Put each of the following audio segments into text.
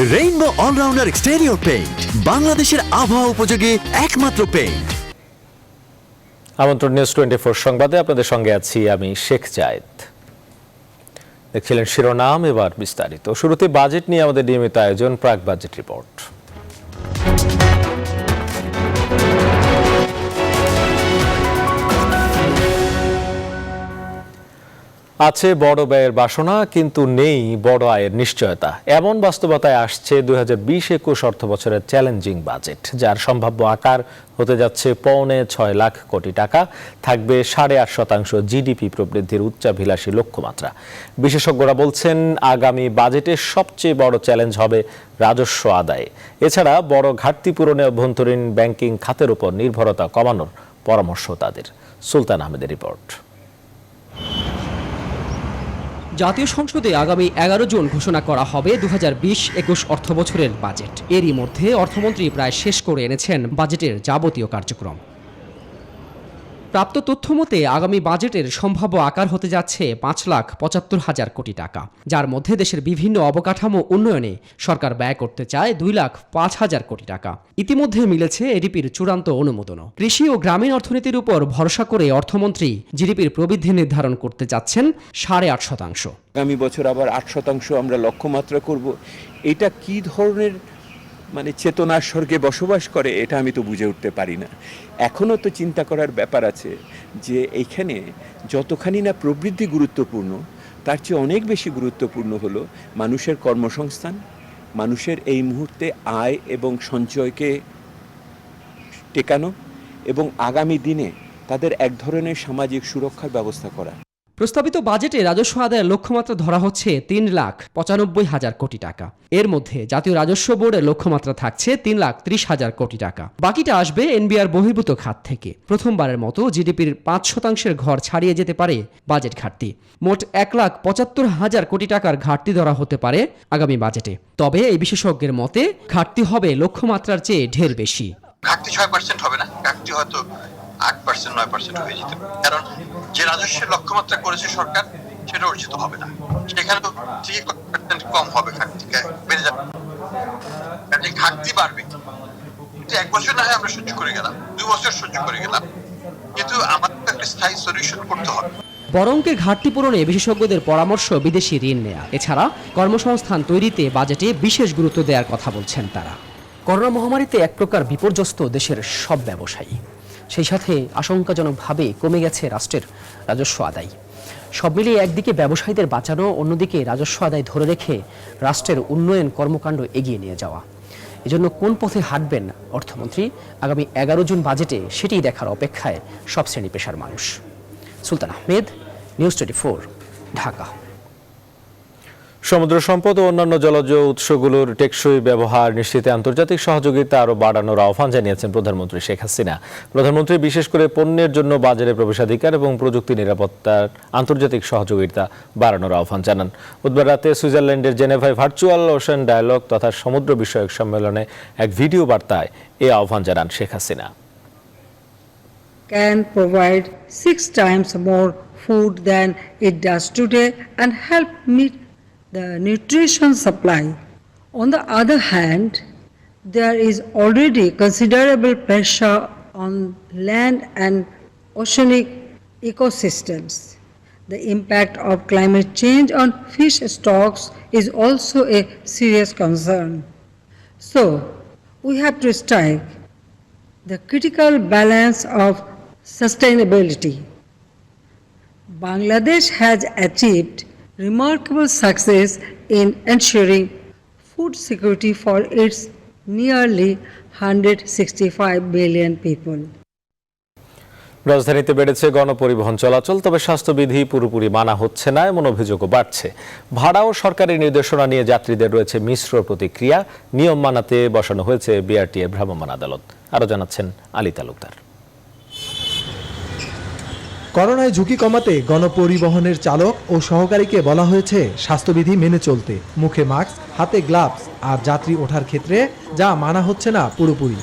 Rainbow allrounder exterior paint, বাংলাদেশের আবহাওয়া উপযোগী একমাত্র পেইন্ট। আমন্ত্রণ নিউজ 24 সংবাদে আপনাদের সঙ্গে আছি আমি শেখ জায়েদ। দেখছিলেন শিরোনাম, এবার বিস্তারিত। শুরুতে বাজেট নিয়ে আমাদের নিয়মিত আয়োজন প্রাক বাজেট রিপোর্ট। আছে বড় ব্যয়ের বাসনা, কিন্তু নেই বড় আয়ের নিশ্চয়তা। এমন বাস্তবতায় আসছে 2020-21 অর্থ বছরের চ্যালেঞ্জিং বাজেট, যার সম্ভাব্য আকার হতে যাচ্ছে 6.25 লাখ কোটি টাকা। থাকবে 8.5% জিডিপি প্রবৃদ্ধির উচ্চাভিলাষী লক্ষ্যমাত্রা। বিশেষজ্ঞরা বলছেন, আগামী বাজেটের সবচেয়ে বড় চ্যালেঞ্জ হবে রাজস্ব আদায়ে। এছাড়া বড় ঘাটতি পূরণে অভ্যন্তরীণ ব্যাংকিং খাতের উপর নির্ভরতা কমানোর পরামর্শ তাদের। সুলতান আহমেদের রিপোর্ট। জাতীয় সংসদে আগামী 11 জুন ঘোষণা করা হবে 2020-21 অর্থ বছরের বাজেট। এরই মধ্যে অর্থমন্ত্রী প্রায় শেষ করে এনেছেন বাজেটের যাবতীয় কার্যক্রম। প্রাপ্ত তথ্য মতে আগামী বাজেটের সম্ভাব্য আকার হতে যাচ্ছে 5,75,000 কোটি টাকা, যার মধ্যে দেশের বিভিন্ন অবকাঠামো উন্নয়নে সরকার ব্যয় করতে চায় 2,05,000 কোটি টাকা। ইতিমধ্যে মিলেছে এডিপির চূড়ান্ত অনুমোদনও। কৃষি ও গ্রামীণ অর্থনীতির উপর ভরসা করে অর্থমন্ত্রী জিডিপির প্রবৃদ্ধি নির্ধারণ করতে যাচ্ছেন 8.5%। আগামী বছর আবার 8% আমরা লক্ষ্যমাত্রা করব। এটা কি ধরনের চেতনার স্বর্গে বসবাস করে, এটা আমি তো বুঝে উঠতে পারি না। এখনও তো চিন্তা করার ব্যাপার আছে যে এইখানে যতখানি না প্রবৃদ্ধি গুরুত্বপূর্ণ, তার চেয়ে অনেক বেশি গুরুত্বপূর্ণ হলো মানুষের কর্মসংস্থান, মানুষের এই মুহূর্তে আয় এবং সঞ্চয়কে টেকানো এবং আগামী দিনে তাদের এক ধরনের সামাজিক সুরক্ষার ব্যবস্থা করা। প্রস্তাবিত বাজেটে রাজস্ব আদায়ের লক্ষ্যমাত্রা ধরা হচ্ছে 3,95,000 কোটি টাকা। এর মধ্যে জাতীয় রাজস্ব বোর্ডের লক্ষ্যমাত্রা থাকছে 3,30,000 কোটি টাকা। বাকিটা আসবে এনবিআর বহির্ভূত খাত থেকে। প্রথমবারের মতো জিডিপির 5% ঘর ছাড়িয়ে যেতে পারে বাজেট ঘাটতি। মোট 1,75,000 কোটি টাকার ঘাটতি ধরা হতে পারে আগামী বাজেটে। তবে এই বিশেষজ্ঞের মতে ঘাটতি হবে লক্ষ্যমাত্রার চেয়ে ঢের বেশি। ঘাটতি 6% হবে না, ঘাটতি হয়তো 8%, 9% হয়ে যেতে পারে। কারণ যে রাজস্বের লক্ষ্যমাত্রা করেছে সরকার, সেটা অর্জিত হবে না। সেখানে তো 3% কম হবে, ঘাটতি বেড়ে যাবে। ঘাটতি বাড়বে, কিন্তু 1 বছর না হয় আমরা সহ্য করে গেলাম, 2 বছর সহ্য করে গেলাম, কিন্তু আমাদের একটা স্থায়ী সলিউশন করতে হবে। বরংকে ঘাটতি পূরণে বিশেষজ্ঞদের পরামর্শ বিদেশি ঋণ নেয়া। এছাড়া কর্মসংস্থান তৈরিতে বাজেটে বিশেষ গুরুত্ব দেওয়ার কথা বলছেন তারা। করোনা মহামারীতে এক প্রকার বিপর্যস্ত দেশের সব ব্যবসায়ী। সেই সাথে আশঙ্কাজনকভাবে কমে গেছে রাষ্ট্রের রাজস্ব আদায়। সব মিলিয়ে একদিকে ব্যবসায়ীদের বাঁচানো, অন্যদিকে রাজস্ব আদায় ধরে রেখে রাষ্ট্রের উন্নয়ন কর্মকাণ্ড এগিয়ে নিয়ে যাওয়া। এজন্য কোন পথে হাঁটবেন অর্থমন্ত্রী আগামী 11 জুন বাজেটে, সেটিই দেখার অপেক্ষায় সব শ্রেণী পেশার মানুষ। সুলতান আহমেদ, নিউজ 24, ঢাকা। সমুদ্র সম্পদ ও অন্যান্য জলজ উৎসগুলোর টেকসই ব্যবহার নিশ্চিতে আন্তর্জাতিক সহযোগিতা আরও বাড়ানোর আহ্বান জানিয়েছেন প্রধানমন্ত্রী শেখ হাসিনা। প্রধানমন্ত্রী বিশেষ করে পণ্যের জন্য বাজারে প্রবেশাধিকার এবং প্রযুক্তি নিরাপত্তার আন্তর্জাতিক সহযোগিতা বাড়ানোর আহ্বান জানান। বুধবার রাতে সুইজারল্যান্ডের জেনেভায় ভার্চুয়াল ওশেন ডায়ালগ তথা সমুদ্র বিষয়ক সম্মেলনে এক ভিডিও বার্তায় এই আহ্বান জানান Sheikh Hasina. Can provide 6 times more food than it does today and help meet the nutrition supply. On the other hand, there is already considerable pressure on land and oceanic ecosystems. The impact of climate change on fish stocks is also a serious concern. So, we have to strike the critical balance of sustainability. Bangladesh has achieved remarkable success in ensuring food security for its nearly 165 billion people. রাজধানীতে বেড়েছে গণপরিবহন চলাচল, তবে স্বাস্থ্যবিধি পুরোপুরি মানা হচ্ছে না এমন অভিযোগও বাড়ছে। ভাড়া ও সরকারি নির্দেশনা নিয়ে যাত্রীদের রয়েছে মিশ্র প্রতিক্রিয়া। নিয়ম মানাতে বসানো হয়েছে বিআরটিএ ভ্রাম্যমাণ আদালত। আরও জানাচ্ছেন আলী তালুকদার। করোনায় ঝুঁকি কমাতে গণপরিবহনের চালক ও সহকারীকে বলা হয়েছে স্বাস্থ্যবিধি মেনে চলতে। মুখে মাস্ক, হাতে গ্লাভস আর যাত্রী ওঠার ক্ষেত্রে যা মানা হচ্ছে না পুরোপুরি।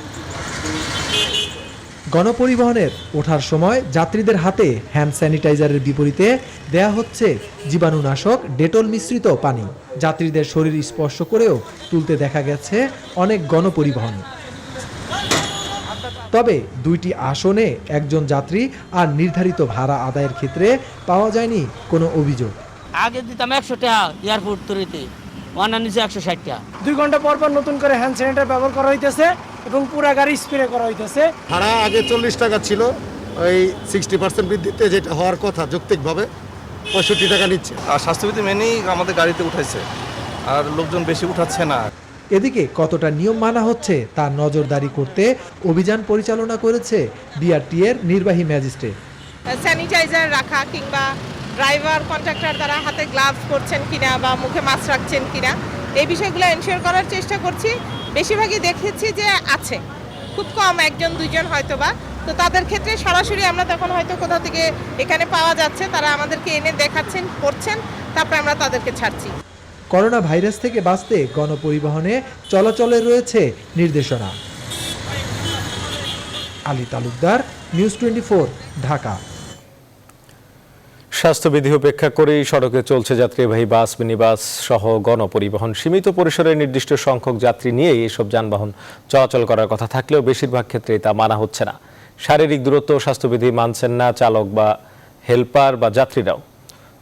গণপরিবহনের ওঠার সময় যাত্রীদের হাতে হ্যান্ড স্যানিটাইজারের বিপরীতে দেয়া হচ্ছে জীবাণুনাশক ডেটল মিশ্রিত পানি। যাত্রীদের শরীর স্পর্শ করেও তুলতে দেখা গেছে অনেক গণপরিবহন। তবে 2টি আসনে একজন যাত্রী আর নির্ধারিত ভাড়া আদায়ের ক্ষেত্রে পাওয়া যায়নি কোনো অভিযোগ। আগে দিতাম 100 টাকা এয়ারপোর্ট তরিতে, অন্যান্য 160 টাকা। 2 ঘন্টা পর পর নতুন করে হ্যান্ড স্যানিটাইজার ব্যবহার করা হইতেছে এবং পুরা গাড়ি স্প্রে করা হইতেছে। ভাড়া আগে 40 টাকা ছিল, ওই 60% বৃদ্ধিতে যেটা হওয়ার কথা যৌক্তিকভাবে 65 টাকা নিচ্ছে। আর স্বাস্থ্যবিধি মেনেই আমাদের গাড়িতে উঠাইছে, আর লোকজন বেশি উঠাচ্ছে না। এদিকে কতটা নিয়ম মানা হচ্ছে তা নজরদারি করতে অভিযান পরিচালনা করেছে বিআরটি এর নির্বাহী ম্যাজিস্ট্রেট। স্যানিটাইজার রাখা কিংবা ড্রাইভার কন্ট্রাক্টর দ্বারা হাতে গ্লাভস পরছেন কিনা বা মুখে মাস্ক রাখছেন কিনা এই বিষয়গুলো এনশিওর করার চেষ্টা করছি। বেশিরভাগই দেখেছি যে আছে, খুব কম 1-2 হয়তোবা। তো তাদের ক্ষেত্রে সরাসরি আমরা তখন হয়তো কোথাও থেকে এখানে পাওয়া যাচ্ছে, তারা আমাদেরকে এনে দেখাচ্ছেন, করছেন, তারপরে আমরা তাদেরকে ছাড়ছি। করোনা ভাইরাস থেকে বাঁচতে গণপরিবহনে চলাচলে রয়েছে নির্দেশনা। আলী তালুকদার, নিউজ 24, ঢাকা। স্বাস্থ্যবিধি উপেক্ষা করেই সড়কে চলছে যাত্রীবাহী বাস, মিনিবাস সহ গণপরিবহন। সীমিত পরিসরে নির্দিষ্ট সংখ্যক যাত্রী নিয়ে এসব যানবাহন চলাচল করার কথা থাকলেও বেশিরভাগ ক্ষেত্রেই তা মানা হচ্ছে না। শারীরিক দূরত্ব স্বাস্থ্যবিধি মানছেন না চালক বা হেল্পার বা যাত্রীরাও।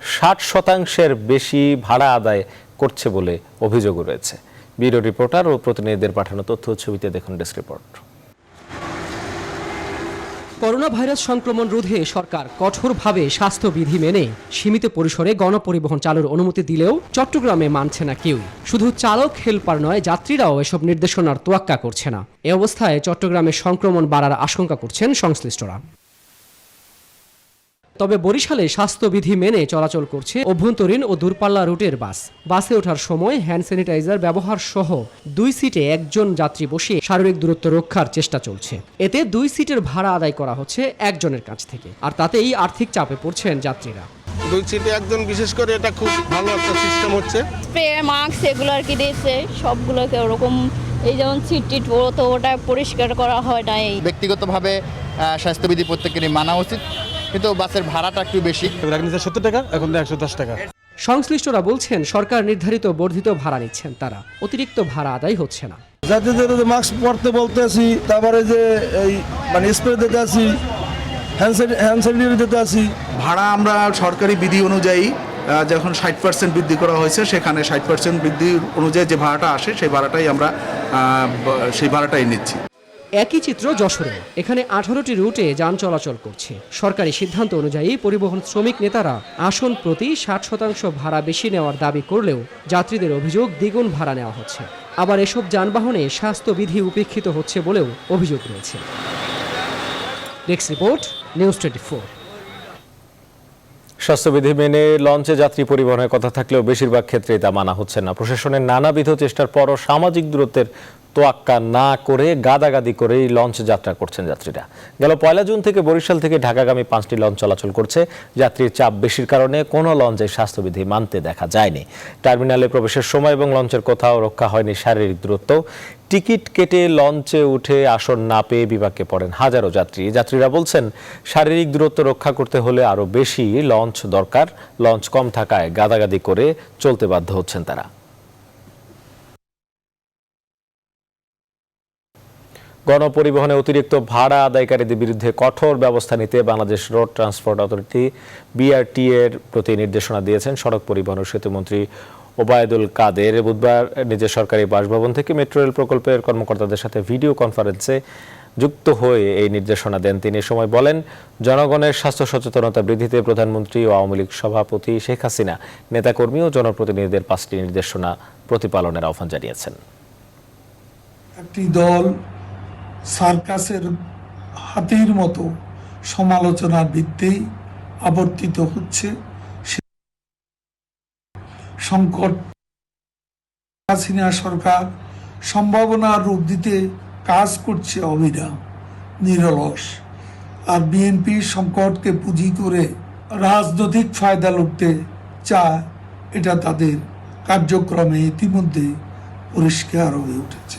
60% বেশি ভাড়া আদায় করছে বলে অভিযোগও রয়েছে। ব্যুরো রিপোর্টার ও প্রতিনিধিদের পাঠানো তথ্য ছবিতে দেখুন ডেস্ক রিপোর্ট। করোনা ভাইরাস সংক্রমণ রোধে সরকার কঠোরভাবে স্বাস্থ্যবিধি মেনে সীমিত পরিসরে গণপরিবহন চালুর অনুমতি দিলেও চট্টগ্রামে মানছে না কেউ। শুধু চালক হেল্পার নয়, যাত্রীরাও এসব নির্দেশনার তোয়াক্কা করছে না। এ অবস্থায় চট্টগ্রামে সংক্রমণ বাড়ার আশঙ্কা করছেন সংশ্লিষ্টরা। তবে বরিশালে স্বাস্থ্যবিধি মেনে চলাচল করছে অভ্যন্তরীণ ও দূরপাল্লা রুটের বাস। বাসে ওঠার সময় হ্যান্ড স্যানিটাইজার ব্যবহার সহ 2 সিটে একজন যাত্রী বসিয়ে শারীরিক দূরত্ব রক্ষার চেষ্টা চলছে। এতে 2 সিটের ভাড়া আদায় করা হচ্ছে একজনের কাছ থেকে, আর তাতেই আর্থিক চাপে পড়ছেন যাত্রীরা। 2 সিটে একজন, বিশেষ করে এটা খুব ভালো একটা সিস্টেম হচ্ছে। স্প্রে, মাস্ক এগুলো আর কি দিয়েছে সবগুলোকে ওরকম। এই যেমন সিট টিট বড়, তো ওটা পরিষ্কার করা হয় না। এই ব্যক্তিগতভাবে স্বাস্থ্যবিধি প্রত্যেকেরই মানা উচিত, কিন্তু বাসের ভাড়াটা একটু বেশি। 70 টাকা, এখন 110 টাকা। সংশ্লিষ্টরা বলছেন সরকার নির্ধারিত বর্ধিত ভাড়া নিচ্ছেন তারা, অতিরিক্ত ভাড়া আদায় হচ্ছে না। যাত্রীদের মাস্ক পরতে বলতে আছি, তারপরে যে এই মানে স্প্রে দিতে আছি, হ্যান্ড স্যানিটাইজার দিতে আছি। ভাড়া আমরা সরকারি বিধি অনুযায়ী যখন 60% বৃদ্ধি করা হয়েছে, সেখানে 60% বৃদ্ধি অনুযায়ী যে ভাড়াটা আসে সেই ভাড়াটাই নিচ্ছি। একই চিত্র যশোরে। এখানে 18টি রুটে যান চলাচল করছে। সরকারি সিদ্ধান্ত অনুযায়ী পরিবহন শ্রমিক নেতারা আসন প্রতি 60% ভাড়া বেশি নেওয়ার দাবি করলেও যাত্রীদের অভিযোগ দ্বিগুণ ভাড়া নেওয়া হচ্ছে। আবার এসব যানবাহনে স্বাস্থ্যবিধি উপেক্ষিত হচ্ছে বলেও অভিযোগ রয়েছে। Desk report, news 24। স্বাস্থ্যবিধি মেনে লঞ্চে যাত্রী পরিবহনের কথা থাকলেও বেশিরভাগ ক্ষেত্রেই তা মানা হচ্ছে না। প্রশাসনের নানাবিধ চেষ্টার পরও সামাজিক দূরত্বের তোয়াক্কা না করে গাদাগাদি করেই লঞ্চ যাত্রা করছেন যাত্রীরা। গেল 1 জুন থেকে বরিশাল থেকে ঢাকাগামী 5টি লঞ্চ চলাচল করছে। যাত্রীর চাপ বেশির কারণে কোনো লঞ্চে স্বাস্থ্যবিধি মানতে দেখা যায়নি। টার্মিনালে প্রবেশের সময় এবং লঞ্চের কোথাও রক্ষা হয়নি শারীরিক দূরত্ব। টিকিট কেটে লঞ্চে উঠে আসন না পেয়ে বিপাকে পড়েন হাজারো যাত্রী। যাত্রীরা বলছেন শারীরিক দূরত্ব রক্ষা করতে হলে আরও বেশি লঞ্চ দরকার। লঞ্চ কম থাকায় গাদাগাদি করে চলতে বাধ্য হচ্ছেন তারা। গণপরিবহনে অতিরিক্ত ভাড়া আদায়কারীদের বিরুদ্ধে কঠোর ব্যবস্থা নিতে Bangladesh road transport authority BRT এর প্রতি নির্দেশনা দিয়েছেন সড়ক পরিবহন ও সেতুমন্ত্রী ওবায়দুল কাদের। বুধবার নিজের সরকারি বাসভবন থেকে মেট্রো রেল প্রকল্পের কর্মকর্তাদের সাথে ভিডিও কনফারেন্সে যুক্ত হয়ে এই নির্দেশনা দেন তিনি। সময় বলেন, জনগণের স্বাস্থ্য সচেতনতা বৃদ্ধিতে প্রধানমন্ত্রী ও আওয়ামী লীগ সভাপতি শেখ হাসিনা নেতাকর্মী ও জনপ্রতিনিধিদের 5টি নির্দেশনা প্রতিপালনের আহ্বান জানিয়েছেন। একটি দল সার্কাসের হাতির মতো সমালোচনার বৃত্তেই আবর্তিত হচ্ছে। সংকট হাসিনা সরকার সম্ভাবনার রূপ দিতে কাজ করছে অবিরাম, নিরলস। আর বিএনপি সংকটকে পুঁজি করে রাজনৈতিক ফায়দা লুটতে চায়, এটা তাদের কার্যক্রমে ইতিমধ্যে পরিষ্কার হয়ে উঠেছে।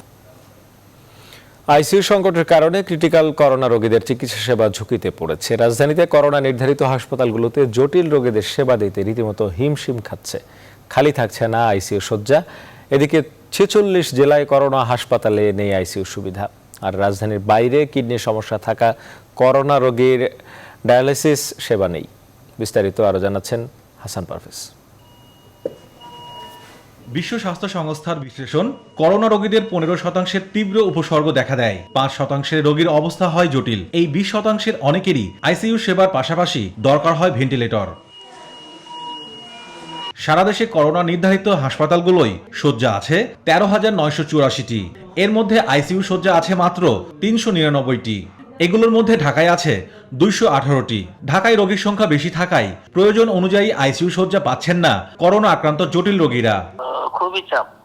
আইসিইউ সংকটের কারণে ক্রিটিক্যাল করোনা রোগীদের চিকিৎসা সেবা ঝুঁকিতে পড়েছে। রাজধানীতে করোনা নির্ধারিত হাসপাতালগুলোতে জটিল রোগীদের সেবা দিতে রীতিমতো হিমশিম খাচ্ছে। খালি থাকছে না আইসিইউ শয্যা। এদিকে 46 জেলায় করোনা হাসপাতালে নেই আইসিইউ সুবিধা। আর রাজধানীর বাইরে কিডনি সমস্যা থাকা করোনা রোগীর ডায়ালিসিস সেবা নেই। বিস্তারিত আরো জানাচ্ছেন হাসান পারভেজ। বিশ্ব স্বাস্থ্য সংস্থার বিশ্লেষণ, করোনা রোগীদের 15% তীব্র উপসর্গ দেখা দেয়, 5% রোগীর অবস্থা হয় জটিল। এই 20% অনেকেরই আইসিইউ সেবার পাশাপাশি দরকার হয় ভেন্টিলেটর। সারা দেশে করোনা নির্ধারিত হাসপাতালগুলোই শয্যা আছে 13,984টি। এর মধ্যে আইসিইউ শয্যা আছে মাত্র 399টি। এগুলোর মধ্যে ঢাকায় আছে 218টি। ঢাকায় রোগীর সংখ্যা বেশি থাকায় প্রয়োজন অনুযায়ী আইসিইউ শয্যা পাচ্ছেন না করোনা আক্রান্ত জটিল রোগীরা।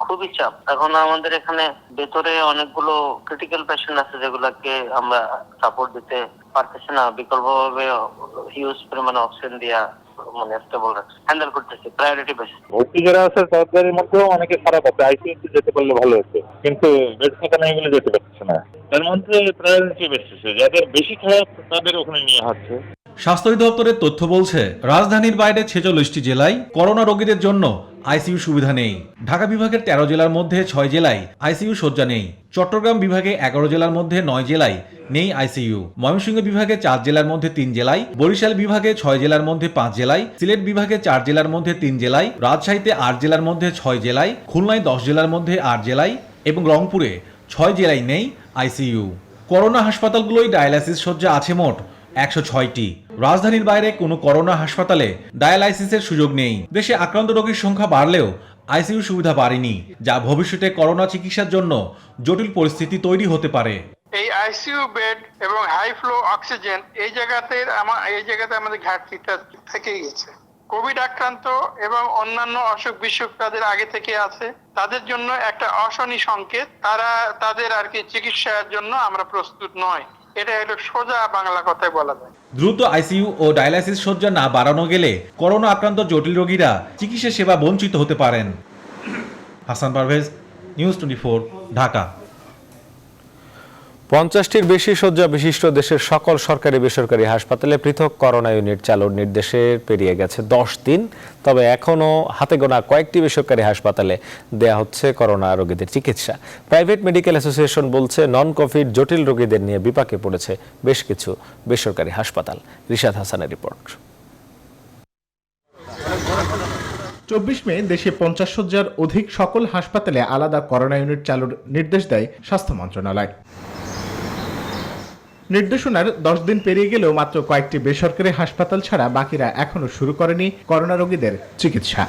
খুবই চাপ। এখন আমাদের এখানে ভেতরে অনেকগুলো ক্রিটিক্যাল পেশেন্ট আছে যেগুলোকে আমরা সাপোর্ট দিতে পারতেছি না। বিকল্পভাবে হিউজ পরিমাণে অক্সিজেন দিয়া স্টেবল হ্যান্ডেল করতেছি প্রায়োরিটি বেসিস। ভর্তি যারা আছে তাদের মধ্যেও অনেকে খারাপ আছে, আইসিইউতে যেতে পারলে ভালো হতো, কিন্তু বেড থাকা না এগুলো যেতে পারছে না। তার মধ্যে প্রায়োরিটি বেসিসে যাদের বেশি খারাপ তাদের ওখানে নিয়ে হচ্ছে। স্বাস্থ্য অধিদপ্তরের তথ্য বলছে, রাজধানীর বাইরে 46টি জেলায় করোনা রোগীদের জন্য আইসিইউ সুবিধা নেই। ঢাকা বিভাগের 13 জেলার মধ্যে 6 জেলায় আইসিইউ শয্যা নেই। চট্টগ্রাম বিভাগে 11 জেলার মধ্যে 9 জেলায় নেই আইসিইউ। ময়মনসিংহ বিভাগে 4 জেলার মধ্যে 3 জেলায়, বরিশাল বিভাগে 6 জেলার মধ্যে 5 জেলায়, সিলেট বিভাগে 4 জেলার মধ্যে 3 জেলায়, রাজশাহীতে 8 জেলার মধ্যে 6 জেলায়, খুলনায় 10 জেলার মধ্যে 8 জেলায় এবং রংপুরে 6 জেলায় নেই আইসিইউ। করোনা হাসপাতালগুলোই ডায়ালাইসিস শয্যা আছে মোট 106টি। রাজধানীর বাইরে কোনো করোনা হাসপাতালে ডায়ালাইসিসের সুযোগ নেই। দেশে আক্রান্ত রোগীর সংখ্যা বাড়লেও আইসিইউ সুবিধা বাড়েনি, যা ভবিষ্যতে করোনা চিকিৎসার জন্য জটিল পরিস্থিতি তৈরি হতে পারে। এই আইসিইউ বেড এবং হাই ফ্লো অক্সিজেন এই জায়গাতে আমাদের ঘাটতিটা থেকেই গেছে। কোভিড আক্রান্ত এবং অন্যান্য অসুখ বিসুখ তাদের আগে থেকে আছে, তাদের জন্য একটা অশনি সংকেত। তাদের চিকিৎসার জন্য আমরা প্রস্তুত নয়। এটা হলো সোজা বাংলা কথায় বলা যায়। দ্রুত আইসিইউ ও ডায়ালাইসিস শয্যা না বাড়ানো গেলে করোনা আক্রান্ত জটিল রোগীরা চিকিৎসা সেবা বঞ্চিত হতে পারেন। হাসান পারভেজ, নিউজ 24, ঢাকা। 50টির বেশি শয্যা বিশিষ্ট দেশের সকল সরকারি বেসরকারি হাসপাতালে পৃথক করোনা ইউনিট চালুর নির্দেশের পেরিয়ে গেছে 10 দিন। তবে এখনও হাতে গোনা কয়েকটি বেসরকারি হাসপাতালে দেয়া হচ্ছে করোনা রোগীদের চিকিৎসা। প্রাইভেট মেডিকেল অ্যাসোসিয়েশন বলছে, নন কোভিড জটিল রোগীদের নিয়ে বিপাকে পড়েছে বেশ কিছু বেসরকারি হাসপাতাল। রিশাদ হাসানের রিপোর্ট। 24 মে দেশে 50 শয্যার অধিক সকল হাসপাতালে আলাদা করোনা ইউনিট চালুর নির্দেশ দেয় স্বাস্থ্য মন্ত্রণালয়। নির্দেশনার 10 দিন পেরিয়ে গেলেও মাত্র কয়েকটি বেসরকারি হাসপাতাল ছাড়া বাকিরা এখনো শুরু করেনি করোনা রোগীদের চিকিৎসা।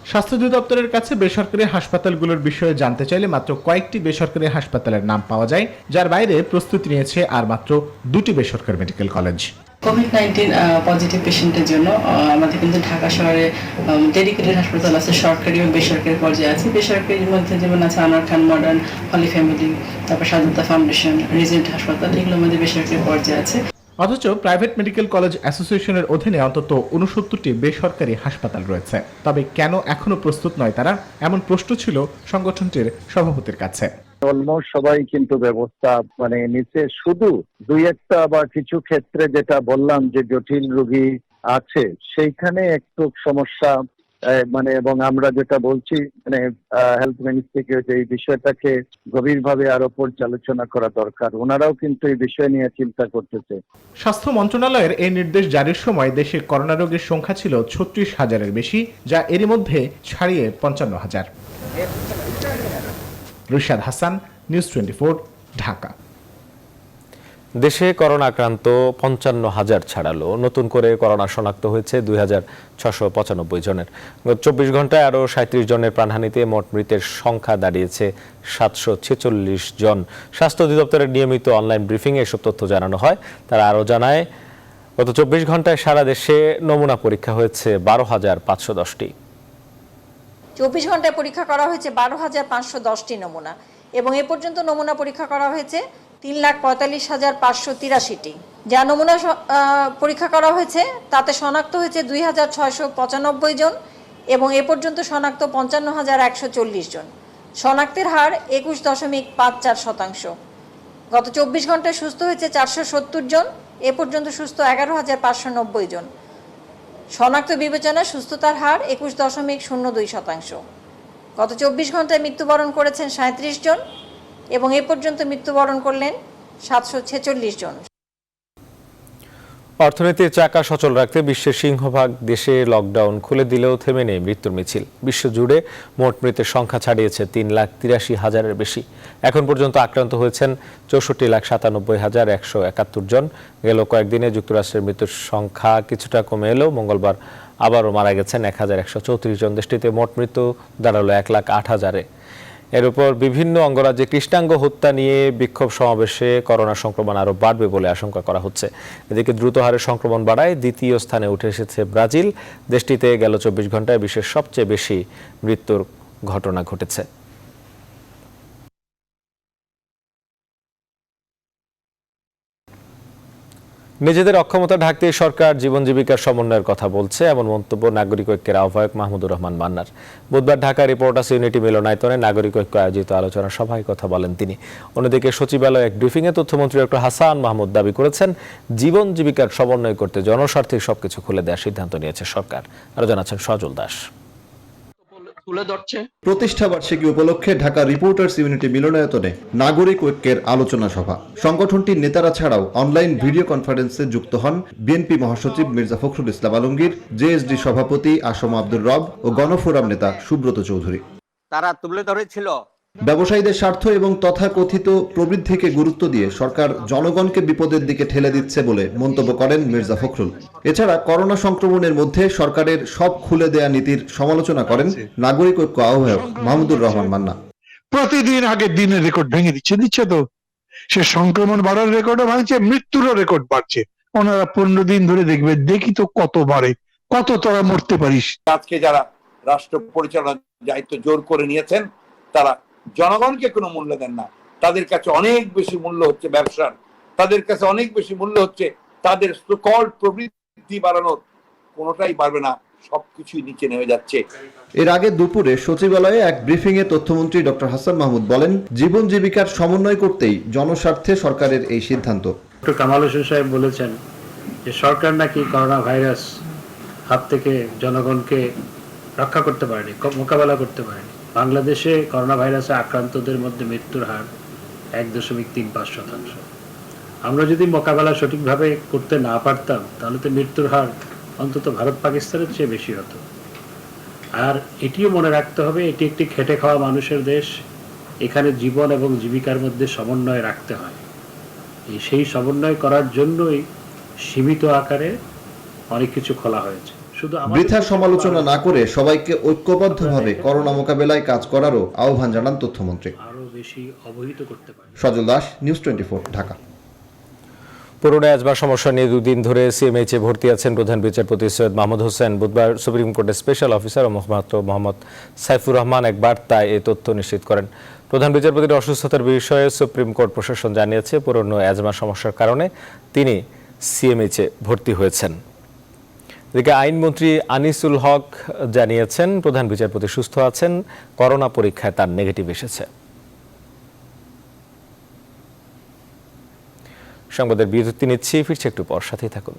স্বাস্থ্য অধিদপ্তরের কাছে বেসরকারি হাসপাতালগুলোর বিষয়ে জানতে চাইলে মাত্র কয়েকটি বেসরকারি হাসপাতালের নাম পাওয়া যায়, যার বাইরে প্রস্তুতি নিয়েছে আর মাত্র 2টি বেসরকারি মেডিকেল কলেজ। কোভিড-19 পজিটিভ পেশেন্টের জন্য আমাদের কিন্তু ঢাকা শহরে ডেডিকেটেড হাসপাতাল আছে, সরকারি ও বেসরকারি পর্যায়ে আছে। বেসরকারির মধ্যে যেমন আছে আনোয়ার খান মডার্ন, হলি ফ্যামিলি, তারপর স্বাধীনতা ফাউন্ডেশন, রিজেন্ট হাসপাতাল, এগুলোর মধ্যে বেসরকারি পর্যায়ে আছে। অথচ প্রাইভেট মেডিকেল কলেজ অ্যাসোসিয়েশনের অধীনে অন্তত 69টি বেসরকারি হাসপাতাল রয়েছে। তবে কেন এখনো প্রস্তুত নয় তারা, এমন প্রশ্ন ছিল সংগঠনটির সভাপতির কাছে। অলমোস্ট সবাই কিন্তু ব্যবস্থা নিচে, শুধু 2-1টা বা কিছু ক্ষেত্রে যেটা বললাম যে জটিল রোগী আছে সেইখানে একটু সমস্যা এবং আমরা যেটা বলছি হেলথ মিনিস্ট্রিকে যে এই বিষয়টাকে গভীরভাবে আরো পর্যালোচনা করা দরকার। ওনারাও কিন্তু এই বিষয় নিয়ে চিন্তা করতেছে। স্বাস্থ্য মন্ত্রণালয়ের এই নির্দেশ জারির সময় দেশে করোনা রোগীর সংখ্যা ছিল 36,000-এর বেশি, যা এরই মধ্যে ছাড়িয়ে 55,000। রিশাদ হাসান, নিউজ 24, ঢাকা। দেশে করোনা আক্রান্ত 55,000 ছাড়ালো। নতুন করে করোনা শনাক্ত হয়েছে 2,695 জনের। গত 24 ঘন্টায় আরও 37 জনের প্রাণহানিতে মোট মৃতের সংখ্যা দাঁড়িয়েছে 746 জন। স্বাস্থ্য অধিদপ্তরের নিয়মিত অনলাইন ব্রিফিংয়ে এসব তথ্য জানানো হয়। তারা আরও জানায়, গত 24 ঘন্টায় সারা দেশে নমুনা পরীক্ষা হয়েছে 12,510টি। 24 ঘন্টায় পরীক্ষা করা হয়েছে 12,510টি নমুনা এবং এ পর্যন্ত নমুনা পরীক্ষা করা হয়েছে 3,45,583টি। যা নমুনা পরীক্ষা করা হয়েছে তাতে শনাক্ত হয়েছে 2,695 জন এবং এ পর্যন্ত শনাক্ত 55,140 জন। শনাক্তের হার 21.54%। গত 24 ঘন্টায় সুস্থ হয়েছে 470 জন, এ পর্যন্ত সুস্থ 11,590 জন। শনাক্ত বিবেচনায় সুস্থতার হার 21.02%। গত 24 ঘন্টায় মৃত্যুবরণ করেছেন 37 জন এবং এ পর্যন্ত মৃত্যুবরণ করলেন 746 জন। অর্থনীতির চাকা সচল রাখতে বিশ্বের সিংহভাগ দেশে লকডাউন খুলে দিলেও থেমে নেই মৃত্যুর মিছিল। বিশ্বজুড়ে মোট মৃতের সংখ্যা ছাড়িয়েছে 3,83,000-এর বেশি। এখন পর্যন্ত আক্রান্ত হয়েছেন 64,97,171 জন। গেল কয়েকদিনে যুক্তরাষ্ট্রের মৃত্যুর সংখ্যা কিছুটা কমে এলেও মঙ্গলবার আবারও মারা গেছেন 1,134 জন। দেশটিতে মোট মৃত্যু দাঁড়ালো 1,08,000-এ। এর উপর বিভিন্ন অঙ্গরাজ্যে কৃষ্ণাঙ্গ হত্যা নিয়ে বিক্ষোভ সমাবেশে করোনা সংক্রমণ আরও বাড়বে বলে আশঙ্কা করা হচ্ছে। এদিকে দ্রুত হারে সংক্রমণ বাড়ায় দ্বিতীয় স্থানে উঠে এসেছে ব্রাজিল। দেশটিতে গেল 24 ঘন্টায় বিশ্বের সবচেয়ে বেশি মৃত্যুর ঘটনা ঘটেছে। নিজেদের অক্ষমতা ঢাকতে সরকার জীবন জীবিকার সমন্বয়ের কথা বলছে, এমন মন্তব্য নাগরিক ঐক্যের আহ্বায়ক মাহমুদুর রহমান মান্নার। বুধবার ঢাকা রিপোর্টার্স ইউনিটি মিলনায়তনে নাগরিক ঐক্য আয়োজিত আলোচনা সভায় কথা বলেন তিনি। অন্যদিকে সচিবালয়ে এক ব্রিফিংয়ে তথ্যমন্ত্রী ডক্টর হাসান মাহমুদ দাবি করেছেন, জীবন জীবিকার সমন্বয় করতে জনস্বার্থে সবকিছু খুলে দেওয়ার সিদ্ধান্ত নিয়েছে সরকার। আরো জানাচ্ছেন সজল দাস। প্রতিষ্ঠা বার্ষিকী উপলক্ষে ঢাকা রিপোর্টার্স ইউনিটি মিলনায়তনে নাগরিক ঐক্যের আলোচনা সভা। সংগঠনটির নেতারা ছাড়াও অনলাইন ভিডিও কনফারেন্সে যুক্ত হন বিএনপি মহাসচিব মির্জা ফখরুল ইসলাম আলমগীর, জেএসডি সভাপতি আসম আব্দুর রব ও গণফোরাম নেতা সুব্রত চৌধুরী। তারা তুলে ধরেছিল ব্যবসায়ীদের স্বার্থ এবং তথাকথিত প্রবৃদ্ধিকে গুরুত্ব দিয়ে সরকার জনগণকে বিপদের দিকে ঠেলে দিচ্ছে বলে মন্তব্য করেন মির্জা ফখরুল। এছাড়া করোনা সংক্রমণের মধ্যে সরকারের সব খুলে দেয়া নীতির সমালোচনা করেন নাগরিক ঐক্য আহ্বায়ক মাহমুদুর রহমান মান্না। প্রতিদিন আগের দিনের রেকর্ড ভেঙে দিচ্ছে তো সে সংক্রমণ বাড়ার রেকর্ডও ভাঙছে, মৃত্যুরও রেকর্ড বাড়ছে। ওনারা 15 দিন ধরে দেখবে, দেখি তো কত বাড়ে, কত তোরা মরতে পারিস। আজকে যারা রাষ্ট্র পরিচালনার দায়িত্ব জোর করে নিয়েছেন তারা জনগণকে কোনো মূল্য দেন না। তাদের কাছে অনেক বেশি মূল্য হচ্ছে ব্যবসার, তাদের কাছে অনেক বেশি মূল্য হচ্ছে তাদের সকল প্রবৃদ্ধি বাড়ানোর। কোনোটাই বাড়বে না, সবকিছুই নিচে নেমে যাচ্ছে। এর আগে দুপুরে সচিবালয়ে এক ব্রিফিং এ তথ্যমন্ত্রী ডক্টর হাসান মাহমুদ বলেন, জীবন জীবিকার সমন্বয় করতেই জনস্বার্থে সরকারের এই সিদ্ধান্ত। ডক্টর কামাল হোসেন সাহেব বলেছেন যে সরকার নাকি করোনা ভাইরাস হাত থেকে জনগণকে রক্ষা করতে পারেনি, মোকাবেলা করতে পারেনি। বাংলাদেশে করোনা ভাইরাসে আক্রান্তদের মধ্যে মৃত্যুর হার 1.35%। আমরা যদি মোকাবেলা সঠিকভাবে করতে না পারতাম তাহলে তো মৃত্যুর হার অন্তত ভারত পাকিস্তানের চেয়ে বেশি হতো। আর এটিও মনে রাখতে হবে, এটি একটি খেটে খাওয়া মানুষের দেশ। এখানে জীবন এবং জীবিকার মধ্যে সমন্বয় রাখতে হয়। সেই সমন্বয় করার জন্যই সীমিত আকারে অনেক কিছু খোলা হয়েছে। বৃথা সমালোচনা না করে সবাইকে ঐক্যবদ্ধভাবে করোনা মোকাবেলায় কাজ করারও আহ্বান জানান তথ্যমন্ত্রী। সজল দাস, নিউজ 24, ঢাকা। পুরনো অ্যাজমা সমস্যা নিয়ে দুদিন ধরে সিএমএইচে ভর্তি আছেন প্রধান বিচারপতি সৈয়দ মাহমুদ হোসেন। বুধবার সুপ্রিম কোর্টের স্পেশাল অফিসার ও মুখপাত্র মোহাম্মদ সাইফুর রহমান এক বার্তায় এই তথ্য নিশ্চিত করেন। প্রধান বিচারপতির অসুস্থতার বিষয়ে সুপ্রিম কোর্ট প্রশাসন জানিয়েছে, পুরনো অ্যাজমা সমস্যার কারণে তিনি সিএমএইচে ভর্তি হয়েছেন। এদিকে আইনমন্ত্রী আনিসুল হক জানিয়েছেন, প্রধান বিচারপতি সুস্থ আছেন, করোনা পরীক্ষায় তার নেগেটিভ এসেছে। সংবাদের বিরতি নিচ্ছি, ফিরছে একটু পর, সাথেই থাকুন।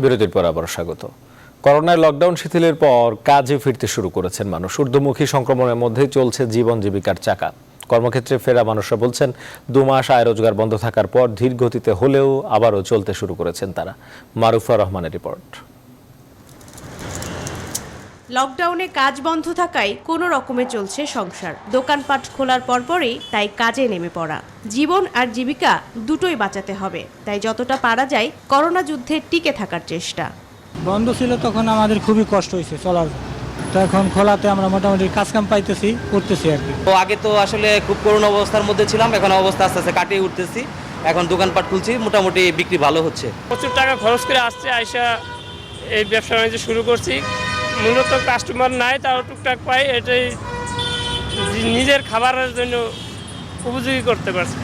বিরতির পর আবার স্বাগত। করোনার লকডাউন শিথিলের পর কাজে ফিরতে শুরু করেছেন মানুষ। ঊর্ধ্বমুখী সংক্রমণের মধ্যে চলছে জীবন জীবিকার চাকা। কর্মক্ষেত্রে ফেরা মানুষরা বলছেন, 2 মাস আয় রোজগার বন্ধ থাকার পর ধীর গতিতে হলেও আবারও চলতে শুরু করেছেন তারা। মারুফা রহমানের রিপোর্ট। লকডাউনে কাজ বন্ধ থাকায় কোনো রকমে চলছে সংসার। দোকানপাট খোলার পরপরই তাই কাজে নেমে পড়া। জীবন আর জীবিকা দুটোই বাঁচাতে হবে, তাই যতটা পারা যায় করোনা যুদ্ধে টিকে থাকার চেষ্টা। বন্ধ ছিল তখন আমাদের খুবই কষ্ট হয়েছে চলার, তো এখন খোলাতে আমরা মোটামুটি কাজ কাম পাইতেছি, করতেছি আর কি। তো আগে তো আসলে খুব করোনা অবস্থার মধ্যে ছিলাম, এখন অবস্থা আস্তে আস্তে কাটিয়ে উঠতেছি। এখন দোকানপাট খুলছি, মোটামুটি বিক্রি ভালো হচ্ছে। প্রচুর টাকা খরচ করে আসছে, আইসা এই ব্যবসা বাণিজ্য শুরু করছি। মূলত কাস্টমার নাই, তাও টুকটাক পাই, এটাই নিজের খাবারের জন্য উপযোগী করতে পারছি।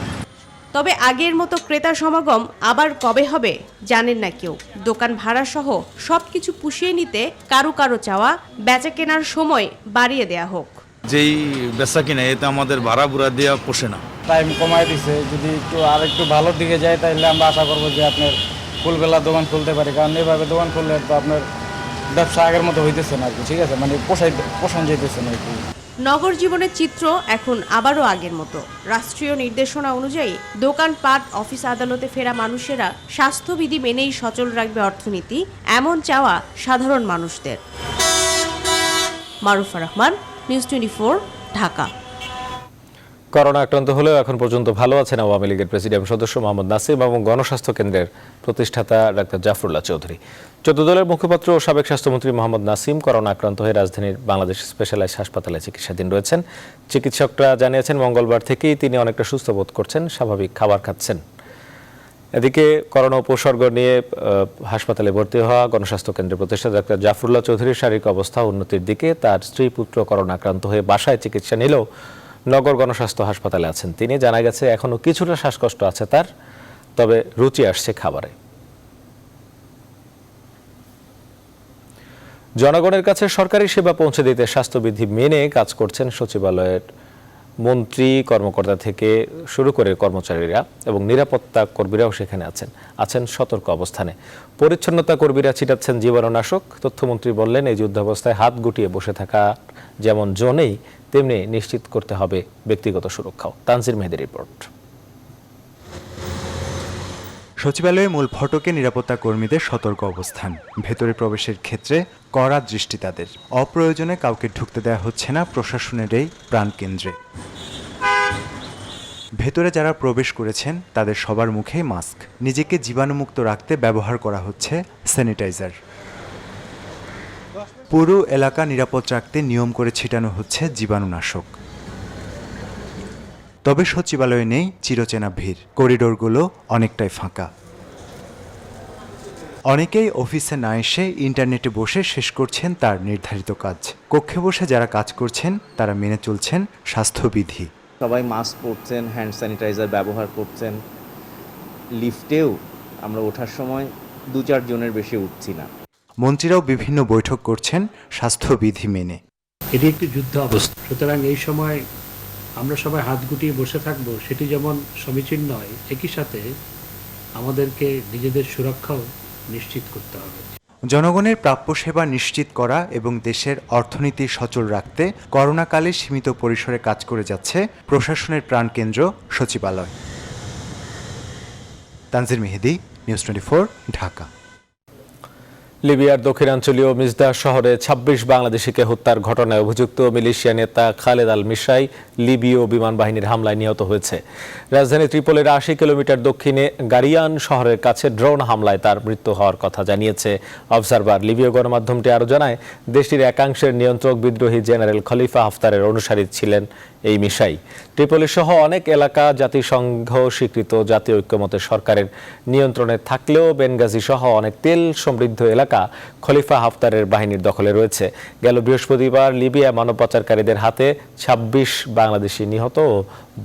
তবে আগের মতো ক্রেতার সমাগম আবার কবে হবে জানেন না কেউ। দোকান ভাড়া সহ সবকিছু পুষিয়ে নিতে কারো কারো চাওয়া বেচা কেনার সময় বাড়িয়ে দেয়া হোক। যেই বেচা কিনা এতে আমাদের ভাড়া বুড়া দেওয়া পোষে না। টাইম কমায় দিছে, যদি একটু আর একটু ভালোর দিকে যায় তাহলে আমরা আশা করবো যে আপনার ফুলবেলা দোকান খুলতে পারি, কারণ এইভাবে দোকান খুললে তো আপনার ব্যবসা আগের মতো হইতেছে না আর কি, ঠিক আছে, মানে পোষণ যেতেছে না আর কি। নগর জীবনের চিত্র এখন আবারও আগের মতো। রাষ্ট্রীয় নির্দেশনা অনুযায়ী দোকানপাট, অফিস আদালতে ফেরা মানুষেরা স্বাস্থ্যবিধি মেনেই সচল রাখবে অর্থনীতি, এমন চাওয়া সাধারণ মানুষদের। মারুফা রহমান, নিউজ 24, ঢাকা। করোনা আক্রান্ত হলেও এখন পর্যন্ত ভালো আছেন আওয়ামী লীগের প্রেসিডিয়াম সদস্য মোহাম্মদ নাসিম এবং গণস্বাস্থ্য কেন্দ্রের প্রতিষ্ঠাতা ডাক্তার জাফরুল্লাহ চৌধুরী। 14 দলের মুখপাত্র ও সাবেক স্বাস্থ্যমন্ত্রী মোহাম্মদ নাসিম করোনা আক্রান্ত হয়ে রাজধানীর বাংলাদেশ স্পেশালাইজড হাসপাতালে চিকিৎসাধীন রয়েছেন। চিকিৎসকরা জানিয়েছেন মঙ্গলবার থেকেই তিনি অনেকটা সুস্থ বোধ করছেন, স্বাভাবিক খাবার খাচ্ছেন। এদিকে করোনা উপসর্গ নিয়ে হাসপাতালে ভর্তি হওয়া গণস্বাস্থ্য কেন্দ্রের প্রতিষ্ঠাতা ডাক্তার জাফরুল্লাহ চৌধুরীর শারীরিক অবস্থা উন্নতির দিকে। তার স্ত্রী পুত্র করোনা আক্রান্ত হয়ে বাসায় চিকিৎসা নিলেও নগর গণস্বাস্থ্য হাসপাতালে আছেন তিনি। জানা গেছে এখনো কিছুটা শ্বাসকষ্ট আছে তার, তবে রুচি আসছে খাবারে। জনগণের কাছে সরকারি সেবা পৌঁছে দিতে স্বাস্থ্যবিধি মেনে কাজ করছেন সচিবালয়ের মন্ত্রী, কর্মকর্তা থেকে শুরু করে কর্মচারীরা এবং নিরাপত্তা কর্মীরাও সেখানে আছেন সতর্ক অবস্থানে। পরিচ্ছন্নতা কর্মীরা ছিটাচ্ছেন জীবাণুনাশক। তথ্যমন্ত্রী বললেন, এই যুদ্ধাবস্থায় হাত গুটিয়ে বসে থাকা যেমন জোনেই, তেমনি নিশ্চিত করতে হবে ব্যক্তিগত সুরক্ষাও। তানজির মেহেদির রিপোর্ট। সচিবালয়ে মূল ফটকে নিরাপত্তা কর্মীদের সতর্ক অবস্থান। ভেতরে প্রবেশের ক্ষেত্রে কড়া দৃষ্টি তাদের। অপ্রয়োজনে কাউকে ঢুকতে দেওয়া হচ্ছে না প্রশাসনের এই প্রাণকেন্দ্রে। ভেতরে যারা প্রবেশ করেছেন তাদের সবার মুখেই মাস্ক। নিজেকে জীবাণুমুক্ত রাখতে ব্যবহার করা হচ্ছে স্যানিটাইজার। পুরো এলাকা নিরাপদ রাখতে নিয়ম করে ছিটানো হচ্ছে জীবাণুনাশক। তবে সচিবালয়ে নেই চিরচেনা ভিড়। করিডোরগুলো অনেকটাই ফাঁকা। অনেকেই অফিসে না এসে ইন্টারনেটে বসে শেষ করছেন তার নির্ধারিত কাজ। কক্ষে বসে যারা কাজ করছেন তারা মেনে চলছেন স্বাস্থ্যবিধি। সবাই মাস্ক পরছেন, হ্যান্ড স্যানিটাইজার ব্যবহার করছেন। লিফটেও আমরা ওঠার সময় 2-4 জনের বেশি উঠছি না। মন্ত্রীরাও বিভিন্ন বৈঠক করছেন স্বাস্থ্যবিধি মেনে। এটি একটি যুদ্ধ অবস্থা, সুতরাং এই সময় আমরা সবাই হাত গুটিয়ে বসে থাকবো সেটি যেমন সমীচীন নয়, একই সাথে আমাদেরকে নিজেদের সুরক্ষাও নিশ্চিত করতে হবে। জনগণের প্রাপ্য সেবা নিশ্চিত করা এবং দেশের অর্থনীতি সচল রাখতে করোনাকালে সীমিত পরিসরে কাজ করে যাচ্ছে প্রশাসনের প্রাণকেন্দ্র সচিবালয়। তানজির মেহেদি, নিউজ 24, ঢাকা। লিবিয়ার দক্ষিণাঞ্চলীয় মিজদা শহরে 26 বাংলাদেশিকে হত্যার ঘটনায় অভিযুক্ত মিলিশিয়া নেতা খালেদ আল মিশাই লিবীয় বিমান বাহিনীর হামলায় নিহত হয়েছে। রাজধানী ত্রিপোলির 80 কিলোমিটার দক্ষিণে গারিয়ান শহরের কাছে ড্রোন হামলায় তার মৃত্যু হওয়ার কথা জানিয়েছে অবজারভার। লিবীয় গণমাধ্যমটি আরও জানায়, দেশটির একাংশের নিয়ন্ত্রক বিদ্রোহী জেনারেল খলিফা হাফতারের অনুসারী ছিলেন এই মিশাই। ত্রিপোলি সহ অনেক এলাকা জাতিসংঘ স্বীকৃত জাতীয় ঐক্যমতের সরকারের নিয়ন্ত্রণে থাকলেও বেনগাজি সহ অনেক তেল সমৃদ্ধ এলাকা খলিফা হাফতারের বাহিনীর দখলে রয়েছে। গেল বৃহস্পতিবার লিবিয়া মানব পাচারকারীদের হাতে 26 বাংলাদেশি নিহত ও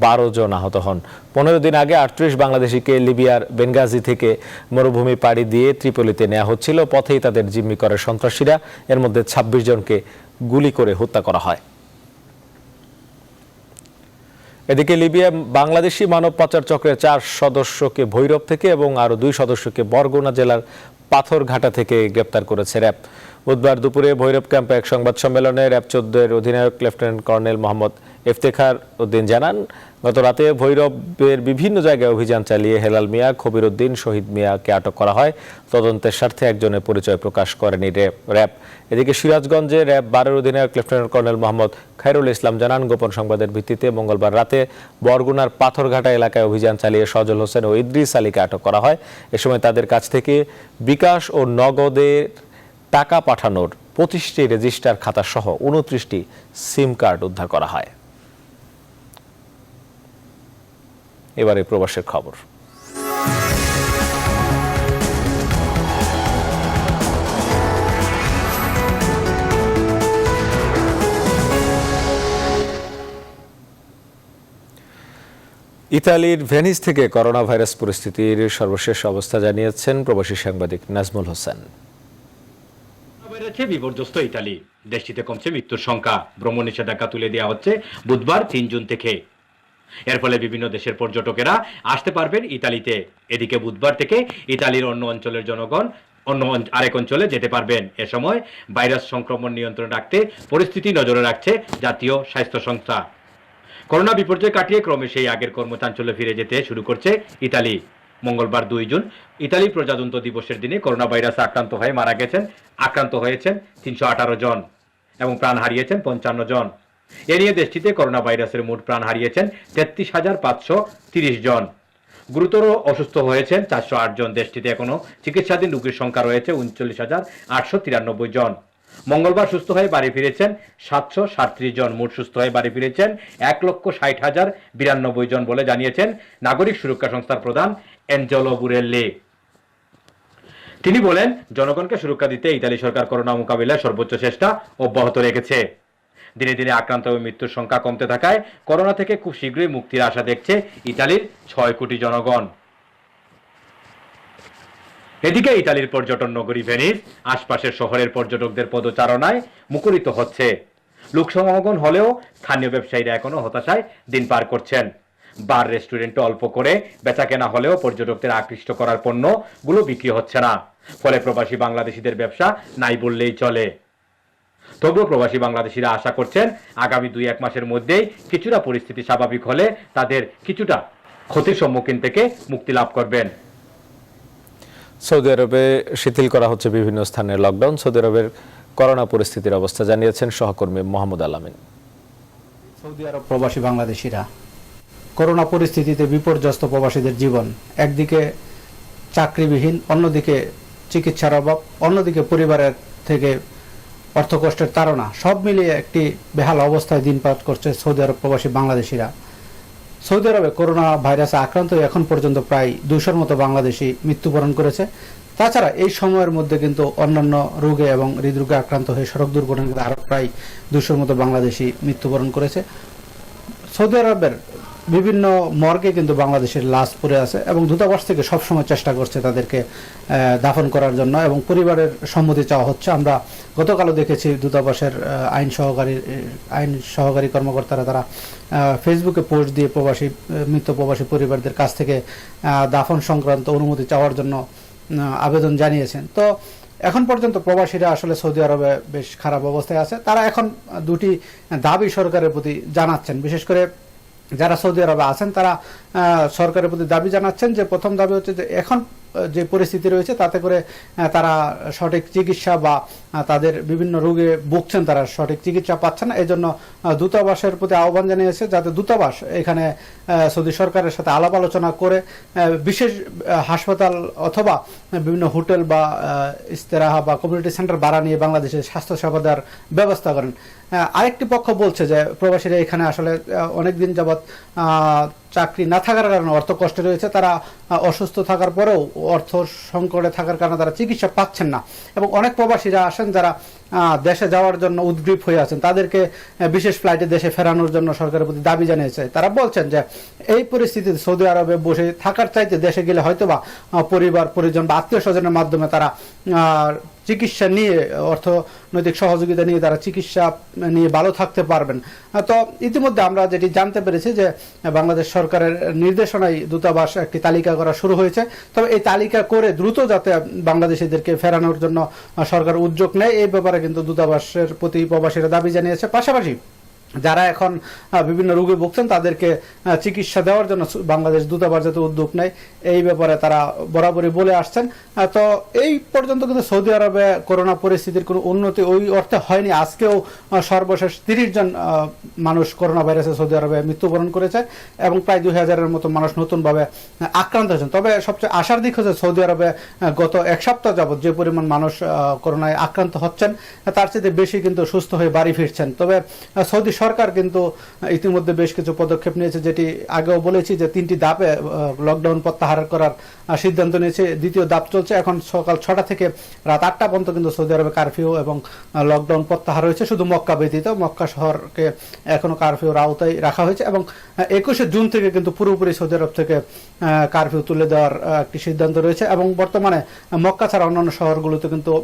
12 জন আহত হন। 15 দিন আগে 38 বাংলাদেশিকে লিবিয়ার বেনগাজি থেকে মরুভূমি পাড়ি দিয়ে ত্রিপোলিতে নেওয়া হচ্ছিল। পথেই তাদের জিম্মি করে সন্ত্রাসীরা। এর মধ্যে 26 জনকে গুলি করে হত্যা করা হয়। এদিকে লিবিয়া বাংলাদেশি মানব পাচার চক্রের 4 সদস্যকে ভৈরব থেকে এবং আরও 2 সদস্যকে বরগুনা জেলার পাথরঘাটা থেকে গ্রেপ্তার করেছে র্যাব। বুধবার দুপুরে ভৈরব ক্যাম্পে এক সংবাদ সম্মেলনে র্যাব 14-এর অধিনায়ক লেফটেন্যান্ট কর্নেল মোহাম্মদ ইফতেখার উদ্দিন জানান, গত রাতে ভৈরবের বিভিন্ন জায়গায় অভিযান চালিয়ে হেলাল মিয়া, খবির উদ্দিন, শহীদ মিয়াকে আটক করা হয়। তদন্তের স্বার্থে একজনের পরিচয় প্রকাশ করেনি র্যাব। এদিকে সিরাজগঞ্জে র্যাব 12-এর অধিনায়ক লেফটেন্যান্ট কর্নেল মোহাম্মদ খায়রুল ইসলাম জানান, গোপন সংবাদের ভিত্তিতে মঙ্গলবার রাতে বরগুনার পাথরঘাটা এলাকায় অভিযান চালিয়ে সজল হোসেন ও ইদ্রিস আলীকে আটক করা হয়। এ সময় তাদের কাছ থেকে বিকাশ ও নগদের টাকা পাঠানোর 25টি রেজিস্টার খাতা সহ 29টি সিম কার্ড উদ্ধার করা হয়। এবারে প্রবাসের খবর। ইতালির ভেনিস থেকে করোনা ভাইরাস পরিস্থিতির সর্বশেষ অবস্থা জানিয়েছেন প্রবাসী সাংবাদিক নাজমুল হোসেন। বেড়েছে বিপর্যস্ত ইতালি, দেশটিতে কমছে মৃত্যুর সংখ্যা। ভ্রমণ নিষেধাজ্ঞা তুলে দেওয়া হচ্ছে বুধবার 3 জুন থেকে। এর ফলে বিভিন্ন দেশের পর্যটকেরা আসতে পারবেন ইতালিতে। এদিকে বুধবার থেকে ইতালির অন্য অঞ্চলের জনগণ অন্য আরেক অঞ্চলে যেতে পারবেন। এ সময় ভাইরাস সংক্রমণ নিয়ন্ত্রণ রাখতে পরিস্থিতি নজরে রাখছে জাতীয় স্বাস্থ্য সংস্থা। করোনা বিপর্যয় কাটিয়ে ক্রমে সেই আগের কর্মচাঞ্চল্যে ফিরে যেতে শুরু করছে ইতালি। মঙ্গলবার 2 জুন ইতালি প্রজাতন্ত্র দিবসের দিনে করোনা ভাইরাসে আক্রান্ত হয়েছেন 318 জন এবং প্রাণ হারিয়েছেন 55 জন। এ নিয়ে দেশটিতে করোনা ভাইরাসের মোট প্রাণ হারিয়েছেন 33,530 জন। গুরুতর অসুস্থ হয়েছেন 408 জন। দেশটিতে এখনো চিকিৎসাধীন রোগীর সংখ্যা রয়েছে 39,893 জন। মঙ্গলবার সুস্থ হয়ে বাড়ি ফিরেছেন 737 জন। মোট সুস্থ হয়ে বাড়ি ফিরেছেন 1,60,092 জন বলে জানিয়েছেন নাগরিক সুরক্ষা সংস্থার প্রধান এনজেলো বুরেল্লি। তিনি বলেন, জনগণকে সুরক্ষা দিতে ইতালি সরকার করোনা মোকাবিলায় সর্বোচ্চ চেষ্টা অব্যাহত রেখেছে। দিনে দিনে আক্রান্ত ও মৃত্যুর সংখ্যা কমতে থাকায় করোনা থেকে খুব শীঘ্রই মুক্তির আশা দেখছে ইতালির 6 কোটি জনগণ। এদিকে ইতালির পর্যটন নগরী ভেনিস আশপাশের শহরের পর্যটকদের পদচারণায় মুখরিত হচ্ছে। লোকসমাগম হলেও স্থানীয় ব্যবসায়ীরা এখনো হতাশায় দিন পার করছেন। বার রেস্টুরেন্টে অল্প করে বেচাকেনা হলেও পর্যটকদের আকৃষ্ট করার পণ্যগুলো বিক্রি হচ্ছে না। ফলে প্রবাসী বাংলাদেশিদের ব্যবসা নাই বললেই চলে। তবুও প্রবাসী বাংলাদেশিরা আশা করছেন আগামী 2-1 মাসের মধ্যেই কিছুটা পরিস্থিতি স্বাভাবিক হলে তাদের কিছুটা ক্ষতির সম্মুখীন থেকে মুক্তি লাভ করবেন। সৌদি আরবে শিথিল করা হচ্ছে বিভিন্ন স্থানের লকডাউন। সৌদি আরবের করোনা পরিস্থিতির অবস্থা জানিয়েছেন সহকর্মী মোহাম্মদ আলামিন। সৌদি আরব প্রবাসী বাংলাদেশিরা করোনা পরিস্থিতিতে বিপর্যস্ত প্রবাসীদের জীবন, একদিকে চাকরিবিহীন, অন্যদিকে চিকিৎসার অভাব, অন্যদিকে পরিবারের থেকে অর্থকষ্টের তাড়না, সব মিলিয়ে একটি বেহাল অবস্থায় দিনপাত করছে সৌদি আরব প্রবাসী বাংলাদেশিরা। সৌদি আরবে করোনা ভাইরাসে আক্রান্ত হয়ে এখন পর্যন্ত প্রায় 200-র মতো বাংলাদেশি মৃত্যুবরণ করেছে। তাছাড়া এই সময়ের মধ্যে কিন্তু অন্যান্য রোগে এবং হৃদরোগে আক্রান্ত হয়ে সড়ক দুর্ঘটনায় আরও প্রায় 200-র মতো বাংলাদেশি মৃত্যুবরণ করেছে। সৌদি আরবের বিভিন্ন মর্গে কিন্তু বাংলাদেশের লাশ পড়ে আছে এবং দূতাবাস থেকে সবসময় চেষ্টা করছে তাদেরকে দাফন করার জন্য এবং পরিবারের সম্মতি চাওয়া হচ্ছে। আমরা গতকালও দেখেছি দূতাবাসের আইন সহকারী কর্মকর্তারা তারা ফেসবুকে পোস্ট দিয়ে মৃত প্রবাসী পরিবারদের কাছ থেকে দাফন সংক্রান্ত অনুমতি চাওয়ার জন্য আবেদন জানিয়েছেন। তো এখন পর্যন্ত প্রবাসীরা আসলে সৌদি আরবে বেশ খারাপ অবস্থায় আছে। তারা এখন দুটি দাবি সরকারের প্রতি জানাচ্ছেন। বিশেষ করে যারা সৌদি আরবে আছেন তারা সরকারের প্রতি দাবি জানাচ্ছেন যে প্রথম দাবি হচ্ছে যে এখন যে পরিস্থিতি রয়েছে তাতে করে তারা সঠিক চিকিৎসা বা তাদের বিভিন্ন রোগে ভুগছেন, তারা সঠিক চিকিৎসা পাচ্ছেন না। এই জন্য দূতাবাসের প্রতি আহ্বান জানিয়েছে যাতে দূতাবাস এখানে সৌদি সরকারের সাথে আলাপ আলোচনা করে বিশেষ হাসপাতাল অথবা বিভিন্ন হোটেল বা ইস্তেরাহা বা কমিউনিটি সেন্টার ভাড়া নিয়ে বাংলাদেশে স্বাস্থ্যসেবা দেওয়ার ব্যবস্থা করেন। আরেকটি পক্ষ বলছে যে প্রবাসীরা এখানে আসলে অনেকদিন যাবৎ চাকরি না থাকার কারণে অর্থ কষ্টে রয়েছে, তারা অসুস্থ থাকার পরেও অর্থ সংকটে থাকার কারণে তারা চিকিৎসা পাচ্ছেন না এবং অনেক প্রবাসীরা আসেন যারা দেশে যাওয়ার জন্য উদ্গ্রীব হয়ে আছেন, তাদেরকে বিশেষ ফ্লাইটে দেশে ফেরানোর জন্য সরকারের প্রতি দাবি জানিয়েছে। তারা বলছেন যে এই পরিস্থিতিতে সৌদি আরবে বসে থাকার চাইতে দেশে গেলে হয়তোবা পরিবার পরিজন বা আত্মীয় স্বজনের মাধ্যমে তারা চিকিৎসা নিয়ে অর্থনৈতিক সহযোগিতা নিয়ে তারা চিকিৎসা নিয়ে ভালো থাকতে পারবেন। তো ইতিমধ্যে আমরা যেটি জানতে পেরেছি যে বাংলাদেশ সরকারের নির্দেশনায় দূতাবাস একটি তালিকা করা শুরু হয়েছে। তবে এই তালিকা করে দ্রুত যাতে বাংলাদেশিদেরকে ফেরানোর জন্য সরকার উদ্যোগ নেয় এই ব্যাপারে কিন্তু দূতাবাসের প্রতি প্রবাসীরা দাবি জানিয়েছে। পাশাপাশি যারা এখন বিভিন্ন রোগে ভুগছেন তাদেরকে চিকিৎসা দেওয়ার জন্য বাংলাদেশ দূতাবাস যাতে উদ্যোগ নেয় এই ব্যাপারে তারা বরাবরই বলে আসছেন। তো এই পর্যন্ত কিন্তু সৌদি আরবে করোনা পরিস্থিতির কোনো উন্নতি ওই অর্থে হয়নি। আজকেও সর্বশেষ 30 জন মানুষ করোনা ভাইরাসে সৌদি আরবে মৃত্যুবরণ করেছে এবং প্রায় 2000-এর মতো মানুষ নতুনভাবে আক্রান্ত হয়েছেন। তবে সবচেয়ে আশার দিক হচ্ছে সৌদি আরবে গত 1 সপ্তাহ যাবৎ যে পরিমাণ মানুষ করোনায় আক্রান্ত হচ্ছেন তার চেয়ে বেশি কিন্তু সুস্থ হয়ে বাড়ি ফিরছেন। তবে সৌদি সরকার কিন্তু ইতিমধ্যে বেশ কিছু পদক্ষেপ নিয়েছে, যেটি আগেও বলেছি যে 3টি ধাপে লকডাউন প্রত্যাহার করার সিদ্ধান্ত নিয়েছে। দ্বিতীয় ধাপ চলছে, এখন সকাল 6টা থেকে রাত 8টা পর্যন্ত কিন্তু সৌদি আরবে কারফিউ এবং লকডাউন প্রত্যাহার হয়েছে, শুধু মক্কা ব্যতীত। মক্কা শহরকে এখনো কারফিউর আওতায় রাখা হয়েছে এবং 21শে জুন থেকে কিন্তু পুরোপুরি সৌদি আরব থেকে কারফিউ তুলে দেওয়ার একটি সিদ্ধান্ত রয়েছে। এবং বর্তমানে মক্কা ছাড়া অন্যান্য শহরগুলোতে কিন্তু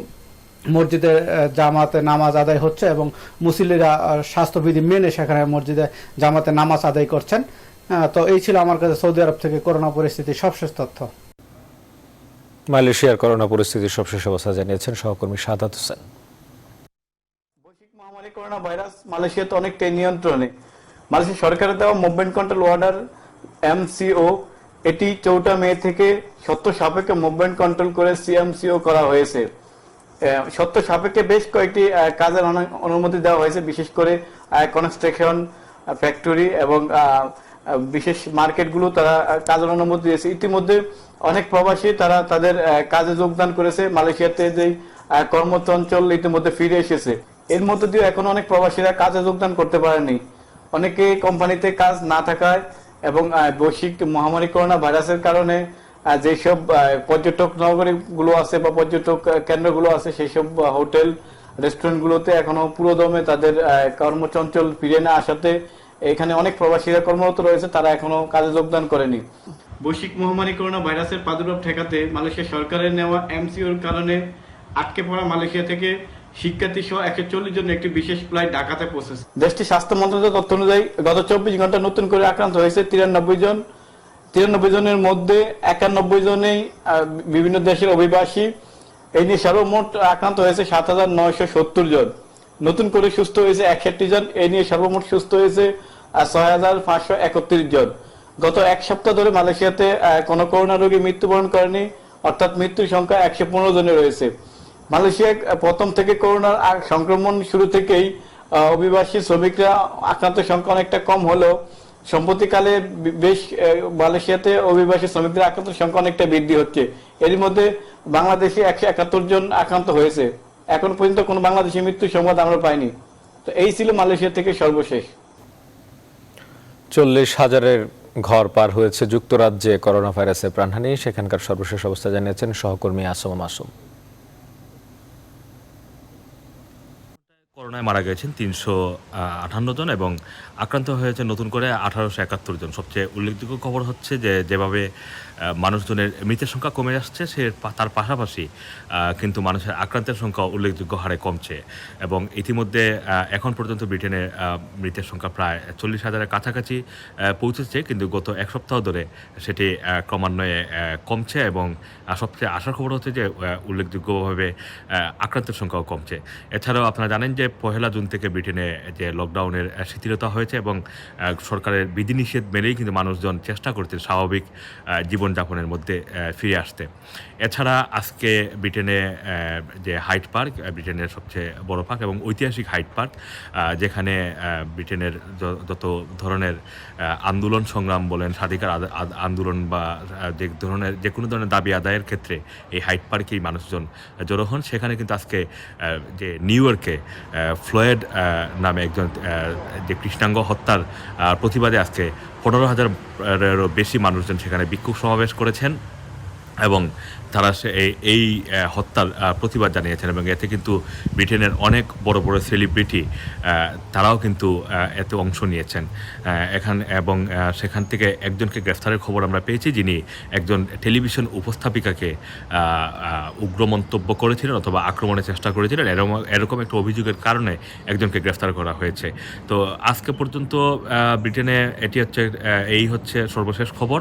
মসজিদে জামাতে নামাজ আদায় হচ্ছে এবং মুসল্লিরা স্বাস্থ্যবিধি মেনে সেখানে মসজিদে জামাতে নামাজ আদায় করছেন। তো এই ছিল আমার কাছে সৌদি আরব থেকে করোনা পরিস্থিতির সবশেষ তথ্য। মালয়েশিয়ার করোনা পরিস্থিতির সবশেষ অবস্থা জানিয়েছেন সহকর্মী সাদাত হোসেন। বৈশ্বিক মহামারী করোনা ভাইরাস মালয়েশিয়াতে অনেকটাই নিয়ন্ত্রণে। মালয়েশিয়া সরকারের দেওয়া মুভমেন্ট কন্ট্রোল অর্ডার MCO এটি 4 মে থেকে শর্ত সাপেক্ষে মুভমেন্ট কন্ট্রোল করে CMCO করা হয়েছে। শর্ত সাপেক্ষে বেশ কয়েকটি কাজের অনুমতি দেওয়া হয়েছে, বিশেষ করে কনস্ট্রাকশন, ফ্যাক্টরি এবং বিশেষ মার্কেটগুলো তারা কাজের অনুমতি দিয়েছে। ইতিমধ্যে অনেক প্রবাসী তারা তাদের কাজে যোগদান করেছে। মালয়েশিয়াতে যে কর্মচঞ্চল ইতিমধ্যে ফিরে এসেছে। এর মধ্যে দিয়ে এখন অনেক প্রবাসীরা কাজে যোগদান করতে পারেনি। অনেকে কোম্পানিতে কাজ না থাকায় এবং বৈশ্বিক মহামারী করোনা ভাইরাসের কারণে যেসব পর্যটক নগরীগুলো আছে বা পর্যটক কেন্দ্রগুলো আছে সেই সব হোটেল রেস্টুরেন্টগুলোতে এখনো পুরোদমে তাদের কর্মচঞ্চল ফিরে না আসাতে এখানে অনেক প্রবাসীরা কর্মরত রয়েছে, তারা এখনো কাজে যোগদান করেনি। বৈশ্বিক মহামারী করোনা ভাইরাসের প্রাদুর্ভাব ঠেকাতে মালয়েশিয়া সরকারের নেওয়া MCOর কারণে আটকে পড়া মালয়েশিয়া থেকে শিক্ষার্থী সহ 140 জন একটি বিশেষ ফ্লাইট ঢাকাতে পৌঁছেছে। দেশটির স্বাস্থ্য মন্ত্রণালয়ের তথ্য অনুযায়ী গত 24 ঘন্টা নতুন করে আক্রান্ত হয়েছে 93 জন। 93 জনের মধ্যে 91 জনেই বিভিন্ন দেশের অভিবাসী। এই নিয়ে সর্বমোট আক্রান্ত হয়েছে 7970 জন। নতুন করে সুস্থ হয়েছে 61 জন। এই নিয়ে সর্বমোট সুস্থ হয়েছে 6531 জন। গত এক সপ্তাহ ধরে মালয়েশিয়াতে কোনো করোনা রোগী মৃত্যুবরণ করেনি, অর্থাৎ মৃত্যুর সংখ্যা 115 জনে রয়েছে। মালয়েশিয়ায় প্রথম থেকে করোনার সংক্রমণ শুরু থেকেই অভিবাসী শ্রমিকরা আক্রান্তের সংখ্যা অনেকটা কম হলেও সম্প্রতিকালে বেশ মালয়েশিয়াতে অভিবাসী শ্রমিকদের আক্রান্তের সংখ্যা অনেকটা বৃদ্ধি হচ্ছে। এর মধ্যে বাংলাদেশে 171 জন আক্রান্ত হয়েছে। এখন পর্যন্ত কোনো বাংলাদেশি মৃত্যুর সংবাদ আমরা পাইনি। তো এই ছিল মালয়েশিয়া থেকে সর্বশেষ। 40,000-এর ঘর পার হয়েছে যুক্তরাজ্যে করোনা ভাইরাসের প্রাণহানি। সেখানকার সর্বশেষ অবস্থা জানিয়েছেন সহকর্মী আসম মাসুম। করোনায় মারা গেছেন 358 জন এবং আক্রান্ত হয়েছে নতুন করে 1871 জন। সবচেয়ে উল্লেখযোগ্য খবর হচ্ছে যে যেভাবে মানুষজনের মৃতের সংখ্যা কমে আসছে তার পাশাপাশি কিন্তু মানুষের আক্রান্তের সংখ্যা উল্লেখযোগ্য হারে কমছে এবং ইতিমধ্যে এখন পর্যন্ত ব্রিটেনে মৃতের সংখ্যা প্রায় 40,000-এর কাছাকাছি পৌঁছেছে, কিন্তু গত এক সপ্তাহ ধরে সেটি ক্রমান্বয়ে কমছে এবং সবচেয়ে আশার খবর হচ্ছে যে উল্লেখযোগ্যভাবে আক্রান্তের সংখ্যাও কমছে। এছাড়াও আপনারা জানেন যে 1 জুন থেকে ব্রিটেনে যে লকডাউনের শিথিলতা হয়েছে এবং সরকারের বিধিনিষেধ মেনেই কিন্তু মানুষজন চেষ্টা করছে স্বাভাবিক জীবনযাপনের মধ্যে ফিরে আসতে। এছাড়া আজকে ব্রিটেনে যে হাইড পার্ক, ব্রিটেনের সবচেয়ে বড় পার্ক এবং ঐতিহাসিক হাইড পার্ক, যেখানে ব্রিটেনের যত ধরনের আন্দোলন সংগ্রাম বলেন, স্বাধিকার আন্দোলন বা যে কোনো ধরনের দাবি আদায়ের ক্ষেত্রে এই হাইড পার্কেই মানুষজন জড়ো হন। সেখানে কিন্তু আজকে যে নিউ ইয়র্কে ফ্লয়েড নামে একজন যে কৃষ্ণাঙ্গ হত্যার প্রতিবাদে আজকে 15,000-এরও বেশি মানুষজন সেখানে বিক্ষোভ সমাবেশ করেছেন এবং তারা এই হত্যার প্রতিবাদ জানিয়েছেন এবং এতে কিন্তু ব্রিটেনের অনেক বড় বড় সেলিব্রিটি তারাও কিন্তু এতে অংশ নিয়েছেন এবং সেখান থেকে একজনকে গ্রেফতারের খবর আমরা পেয়েছি, যিনি একজন টেলিভিশন উপস্থাপিকাকে উগ্র মন্তব্য করেছিলেন অথবা আক্রমণের চেষ্টা করেছিলেন। এরকম একটা অভিযোগের কারণে একজনকে গ্রেফতার করা হয়েছে। তো আজকে পর্যন্ত ব্রিটেনে এটি হচ্ছে সর্বশেষ খবর।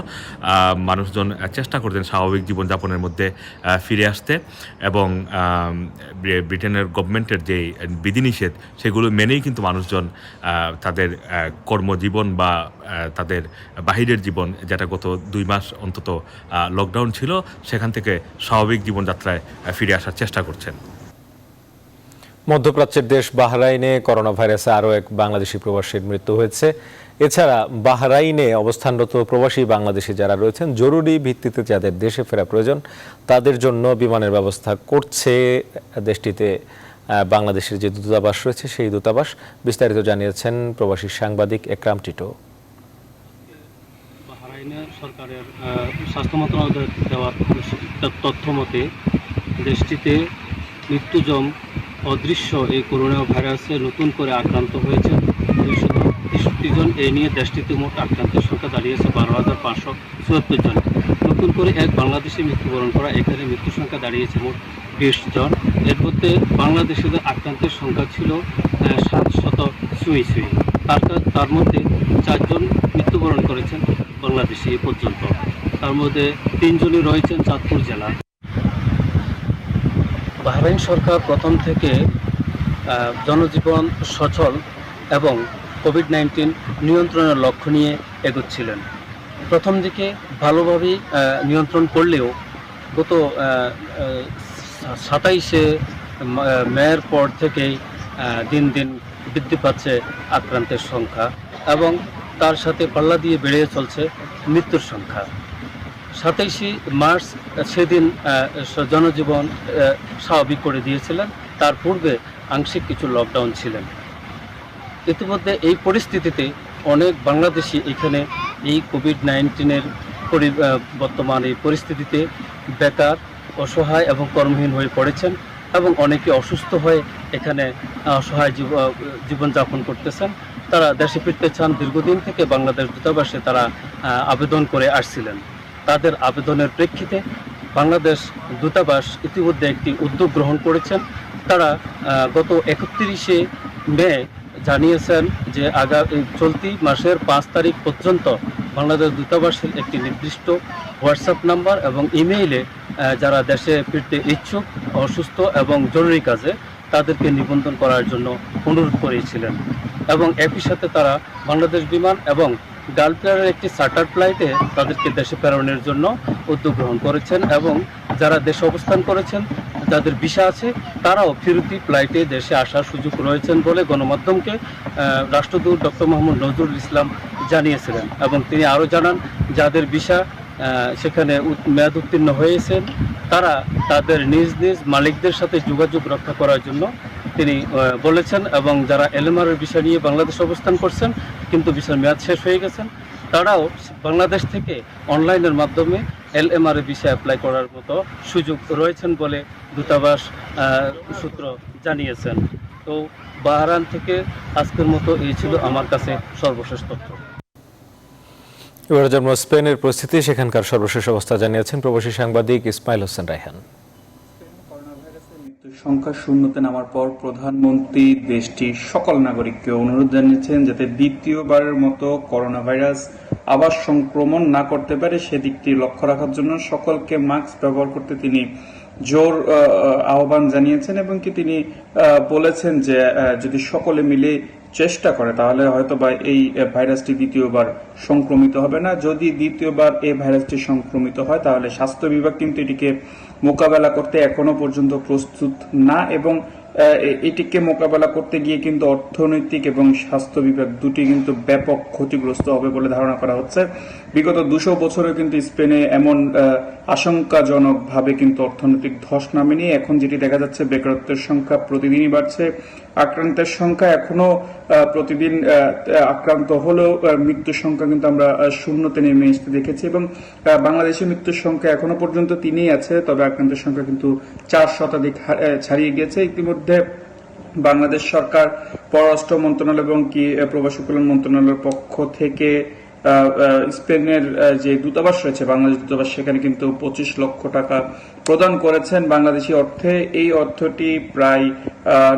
মানুষজন চেষ্টা করছেন স্বাভাবিক জীবনযাপনের মধ্যে ফিরে আসতে এবং ব্রিটেনের গভর্নমেন্টের যে বিধিনিষেধ সেগুলো মেনেই কিন্তু মানুষজন তাদের কর্মজীবন বা তাদের বাহিরের জীবন, যেটা গত 2 মাস অন্তত লকডাউন ছিল, সেখান থেকে স্বাভাবিক জীবনযাত্রায় ফিরে আসার চেষ্টা করছেন। মধ্যপ্রাচ্যের দেশ বাহরাইনে করোনা ভাইরাসে আরও এক বাংলাদেশি প্রবাসীর মৃত্যু হয়েছে। এছাড়া বাহরাইনে অবস্থানরত প্রবাসী বাংলাদেশি যারা রয়েছেন, জরুরি ভিত্তিতে যাদের দেশে ফেরা প্রয়োজন তাদের জন্য বিমানের ব্যবস্থা করছে দেশটিতে বাংলাদেশের যে দূতাবাস রয়েছে সেই দূতাবাস। বিস্তারিত জানিয়েছেন প্রবাসী সাংবাদিক একরাম টিটো। বাহরাইনের সরকারের স্বাস্থ্য মন্ত্রণালয় দেওয়ার তথ্য মতে দেশটিতে মৃত্যুজন অদৃশ্য এই করোনা ভাইরাসে নতুন করে আক্রান্ত হয়েছে 263 জন। এই নিয়ে দেশটিতে মোট আক্রান্তের সংখ্যা দাঁড়িয়েছে 12,574 জন। নতুন করে এক বাংলাদেশে মৃত্যুবরণ করা, এখানে মৃত্যুর সংখ্যা দাঁড়িয়েছে মোট 20 জন। এর মধ্যে বাংলাদেশিদের আক্রান্তের সংখ্যা ছিল 700 তার মধ্যে 4 জন মৃত্যুবরণ করেছেন বাংলাদেশে এ পর্যন্ত। তার মধ্যে 3 জনই রয়েছেন চাঁদপুর জেলা। বাহরাইন সরকার প্রথম থেকে জনজীবন সচল এবং কোভিড-19 নিয়ন্ত্রণের লক্ষ্য নিয়ে এগোচ্ছিলেন। প্রথম দিকে ভালোভাবেই নিয়ন্ত্রণ করলেও গত 27শে মের পর থেকেই দিন দিন বৃদ্ধি পাচ্ছে আক্রান্তের সংখ্যা এবং তার সাথে পাল্লা দিয়ে বেড়ে চলছে মৃত্যুর সংখ্যা। 27শে মার্চ সেদিন জনজীবন স্বাভাবিক করে দিয়েছিলেন। তার পূর্বে আংশিক কিছু লকডাউন ছিলেন। ইতিমধ্যে এই পরিস্থিতিতে অনেক বাংলাদেশি এখানে এই কোভিড-19-এর বর্তমান এই পরিস্থিতিতে বেকার, অসহায় এবং কর্মহীন হয়ে পড়েছেন এবং অনেকে অসুস্থ হয়ে এখানে অসহায় জীবনযাপন করতেছেন। তারা দেশে ফিরতে চান। দীর্ঘদিন থেকে বাংলাদেশ দূতাবাসে তারা আবেদন করে আসছিলেন। তাদের আবেদনের প্রেক্ষিতে বাংলাদেশ দূতাবাস ইতিমধ্যে একটি উদ্যোগ গ্রহণ করেছেন। তারা গত 31শে মে জানিয়েছেন যে চলতি মাসের 5 তারিখ পর্যন্ত বাংলাদেশ দূতাবাসের একটি নির্দিষ্ট হোয়াটসঅ্যাপ নাম্বার এবং ইমেইলে যারা দেশে ফিরতে ইচ্ছুক, অসুস্থ এবং জরুরি কাজে তাদেরকে নিবন্ধন করার জন্য অনুরোধ করেছিলেন এবং একই সাথে তারা বাংলাদেশ বিমান এবং গালফ এয়ারের একটি চার্টার ফ্লাইটে তাদেরকে দেশে প্রেরণের জন্য উদ্যোগ গ্রহণ করেছেন এবং যারা দেশে অবস্থান করেছেন, যাদের ভিসা আছে, তারাও ফিরতি ফ্লাইটে দেশে আসার সুযোগ রয়েছেন বলে গণমাধ্যমকে রাষ্ট্রদূত ডক্টর মোহাম্মদ নজরুল ইসলাম জানিয়েছিলেন এবং তিনি আরও জানান যাদের ভিসা সেখানে মেয়াদ উত্তীর্ণ হয়েছেন তারা তাদের নিজ নিজ মালিকদের সাথে যোগাযোগ রক্ষা করার জন্য তিনি বলেছেন এবং যারা এলএমআরের ভিসা নিয়ে বাংলাদেশে অবস্থান করছেন কিন্তু ভিসার মেয়াদ শেষ হয়ে গেছেন তারাও বাংলাদেশ থেকে অনলাইনের মাধ্যমে এলএমআরের ভিসা অ্যাপ্লাই করার মতো সুযোগ রয়েছেন বলে দূতাবাস সূত্র জানিয়েছেন। তো বাহরাইন থেকে আজকের মতো এই ছিল আমার কাছে সর্বশেষ তথ্য। এবার জানবো স্পেনের পরিস্থিতি, সেখানকার সর্বশেষ অবস্থা জানিয়েছেন প্রবাসী সাংবাদিক ইসমাইল হোসেন রায়হান। মৃত্যুর সংখ্যা শূন্যতে নামার পর প্রধানমন্ত্রী দেশটির সকল নাগরিককে অনুরোধ জানিয়েছেন যাতে দ্বিতীয়বারের মতো করোনা ভাইরাস আবার সংক্রমণ না করতে পারে সেদিকটি লক্ষ্য রাখার জন্য সকলকে মাস্ক ব্যবহার করতে তিনি জোর আহ্বান জানিয়েছেন এবং কি তিনি বলেছেন যে যদি সকলে মিলে চেষ্টা করে তাহলে হয়তোবা এই ভাইরাসটি দ্বিতীয়বার সংক্রমিত হবে না। যদি দ্বিতীয়বার এই ভাইরাসটি সংক্রমিত হয় তাহলে স্বাস্থ্য বিভাগ কিন্তু এটিকে মোকাবেলা করতে এখনো পর্যন্ত প্রস্তুত না এবং এটিকে মোকাবেলা করতে গিয়ে কিন্তু অর্থনৈতিক এবং স্বাস্থ্য বিভাগ দুটি কিন্তু ব্যাপক ক্ষতিগ্রস্ত হবে বলে ধারণা করা হচ্ছে। বিগত 200 বছরে কিন্তু স্পেনে এমন আশঙ্কাজনকভাবে কিন্তু অর্থনৈতিক ধস নামেনি। এখন যেটি দেখা যাচ্ছে বেকারত্বের সংখ্যা প্রতিদিনই বাড়ছে, আক্রান্তের সংখ্যা এখনো প্রতিদিন আক্রান্ত হলেও মৃত্যুর সংখ্যা কিন্তু আমরা শূন্যতে নেমে আসতে দেখেছি এবং বাংলাদেশের মৃত্যুর সংখ্যা এখনো পর্যন্ত 3ই আছে, তবে আক্রান্তের সংখ্যা কিন্তু 4% ছাড়িয়ে গেছে। ইতিমধ্যে বাংলাদেশ সরকার পররাষ্ট্র মন্ত্রণালয় এবং কি প্রবাসী কল্যাণ মন্ত্রণালয়ের পক্ষ থেকে স্পেনের যে দূতাবাস রয়েছে বাংলাদেশ দূতাবাস সেখানে কিন্তু 25 লক্ষ টাকা প্রদান করেছেন বাংলাদেশি অর্থে। এই অর্থটি প্রায়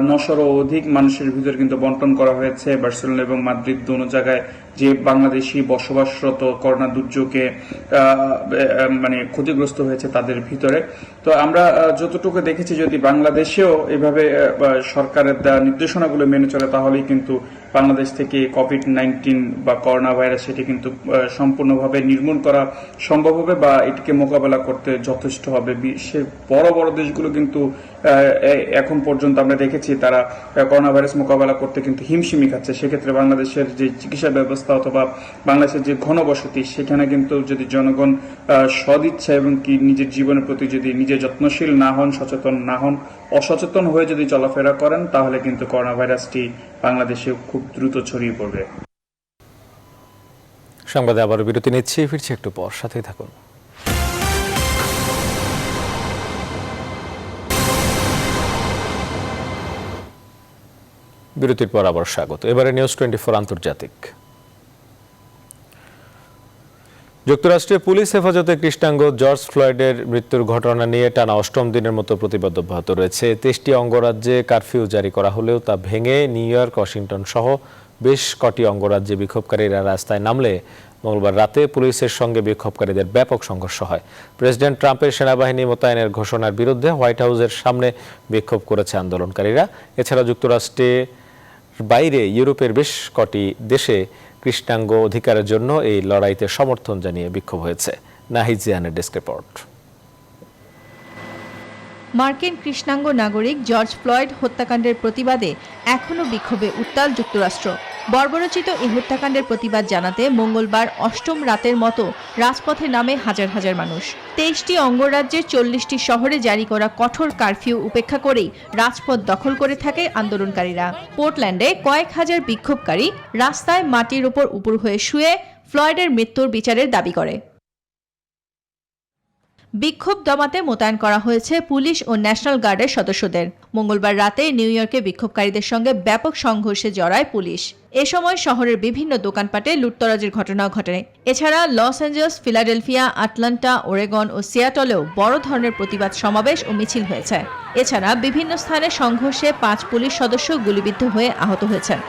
900-ও অধিক মানুষের ভিতরে কিন্তু বন্টন করা হয়েছে বার্সেলোনা এবং মাদ্রিদ দোনো জায়গায় যে বাংলাদেশি বসবাসরত করোনা দুর্যোগে মানে ক্ষতিগ্রস্ত হয়েছে তাদের ভিতরে। তো আমরা যতটুকু দেখেছি যদি বাংলাদেশেও এভাবে সরকারের দেওয়া নির্দেশনাগুলো মেনে চলে তাহলেই কিন্তু বাংলাদেশ থেকে কোভিড-19 বা করোনা ভাইরাস সেটি কিন্তু সম্পূর্ণভাবে নির্মূল করা সম্ভব হবে বা এটিকে মোকাবেলা করতে যথেষ্ট হবে। বিশ্বের বড় বড় দেশগুলো কিন্তু এখন পর্যন্ত আমরা দেখেছি তারা করোনা ভাইরাস মোকাবেলা করতে কিন্তু হিমশিমি খাচ্ছে। সেক্ষেত্রে বাংলাদেশের যে চিকিৎসা ব্যবস্থা অথবা বাংলাদেশের যে ঘনবসতি সেখানে কিন্তু যদি জনগণ সদিচ্ছা এবং কি নিজের জীবনের প্রতি যদি নিজে যত্নশীল না হন, সচেতন না হন, অসচেতন হয়ে যদি চলাফেরা করেন তাহলে কিন্তু করোনা ভাইরাসটি বাংলাদেশে খুব দ্রুত ছড়িয়ে পড়বে। সংবাদে আবার বিরতি নিচ্ছি, ফিরছি একটু পর, সাথেই থাকুন। বিরতির পর আবার স্বাগত। এবারে নিউজ 24 আন্তর্জাতিক। যুক্তরাষ্ট্রে পুলিশ হেফাজতে কৃষ্ণাঙ্গ জর্জ ফ্লয়েডের মৃত্যুর ঘটনা নিয়ে টানা 8ম দিনের মতো প্রতিবাদ অব্যাহত রয়েছে। 23টি অঙ্গরাজ্যে কারফিউ জারি করা হলেও তা ভেঙে নিউ ইয়র্ক, ওয়াশিংটন সহ বেশ কটি অঙ্গরাজ্যে বিক্ষোভকারীরা রাস্তায় নামলে মঙ্গলবার রাতে পুলিশের সঙ্গে বিক্ষোভকারীদের ব্যাপক সংঘর্ষ হয়। প্রেসিডেন্ট ট্রাম্পের সেনাবাহিনী মোতায়েনের ঘোষণার বিরুদ্ধে হোয়াইট হাউসের সামনে বিক্ষোভ করেছে আন্দোলনকারীরা। এছাড়া যুক্তরাষ্ট্রের বাইরে ইউরোপের বেশ কটি দেশে কৃষ্ণাঙ্গ অধিকারের জন্য এই লড়াইতে সমর্থন জানিয়ে বিক্ষোভ হয়েছে। নাহিদ জিয়ানের ডেস্ক রিপোর্ট। মার্কিন কৃষ্ণাঙ্গ নাগরিক জর্জ ফ্লয়েড হত্যাকাণ্ডের প্রতিবাদে এখনও বিক্ষোভে উত্তাল যুক্তরাষ্ট্র। বর্বরচিত এই হত্যাকাণ্ডের প্রতিবাদ জানাতে মঙ্গলবার 8ম রাতের মতো রাজপথে নামে হাজার হাজার মানুষ। 23টি অঙ্গরাজ্যের 40টি শহরে জারি করা কঠোর কারফিউ উপেক্ষা করেই রাজপথ দখল করে থাকে আন্দোলনকারীরা। পোর্টল্যান্ডে কয়েক হাজার বিক্ষোভকারী রাস্তায় মাটির উপর উপুড় হয়ে শুয়ে ফ্লয়েডের মৃত্যুর বিচারের দাবি করে। বিক্ষোভ দমাতে মোতায়েন করা হয়েছে পুলিশ ও ন্যাশনাল গার্ডের সদস্যদের। মঙ্গলবার রাতে নিউ ইয়র্কে বিক্ষোভকারীদের সঙ্গে ব্যাপক সংঘর্ষে জড়ায় পুলিশ। এ সময় শহরের বিভিন্ন দোকানপাটে লুটতরাজের ঘটনাও ঘটে। এছাড়া Los Angeles, Philadelphia, Atlanta, Oregon ও সিয়াটলেও বড় ধরনের প্রতিবাদ সমাবেশ ও মিছিল হয়েছে। এছাড়া বিভিন্ন স্থানে সংঘর্ষে 5 পুলিশ সদস্য গুলিবিদ্ধ হয়ে আহত হয়েছেন।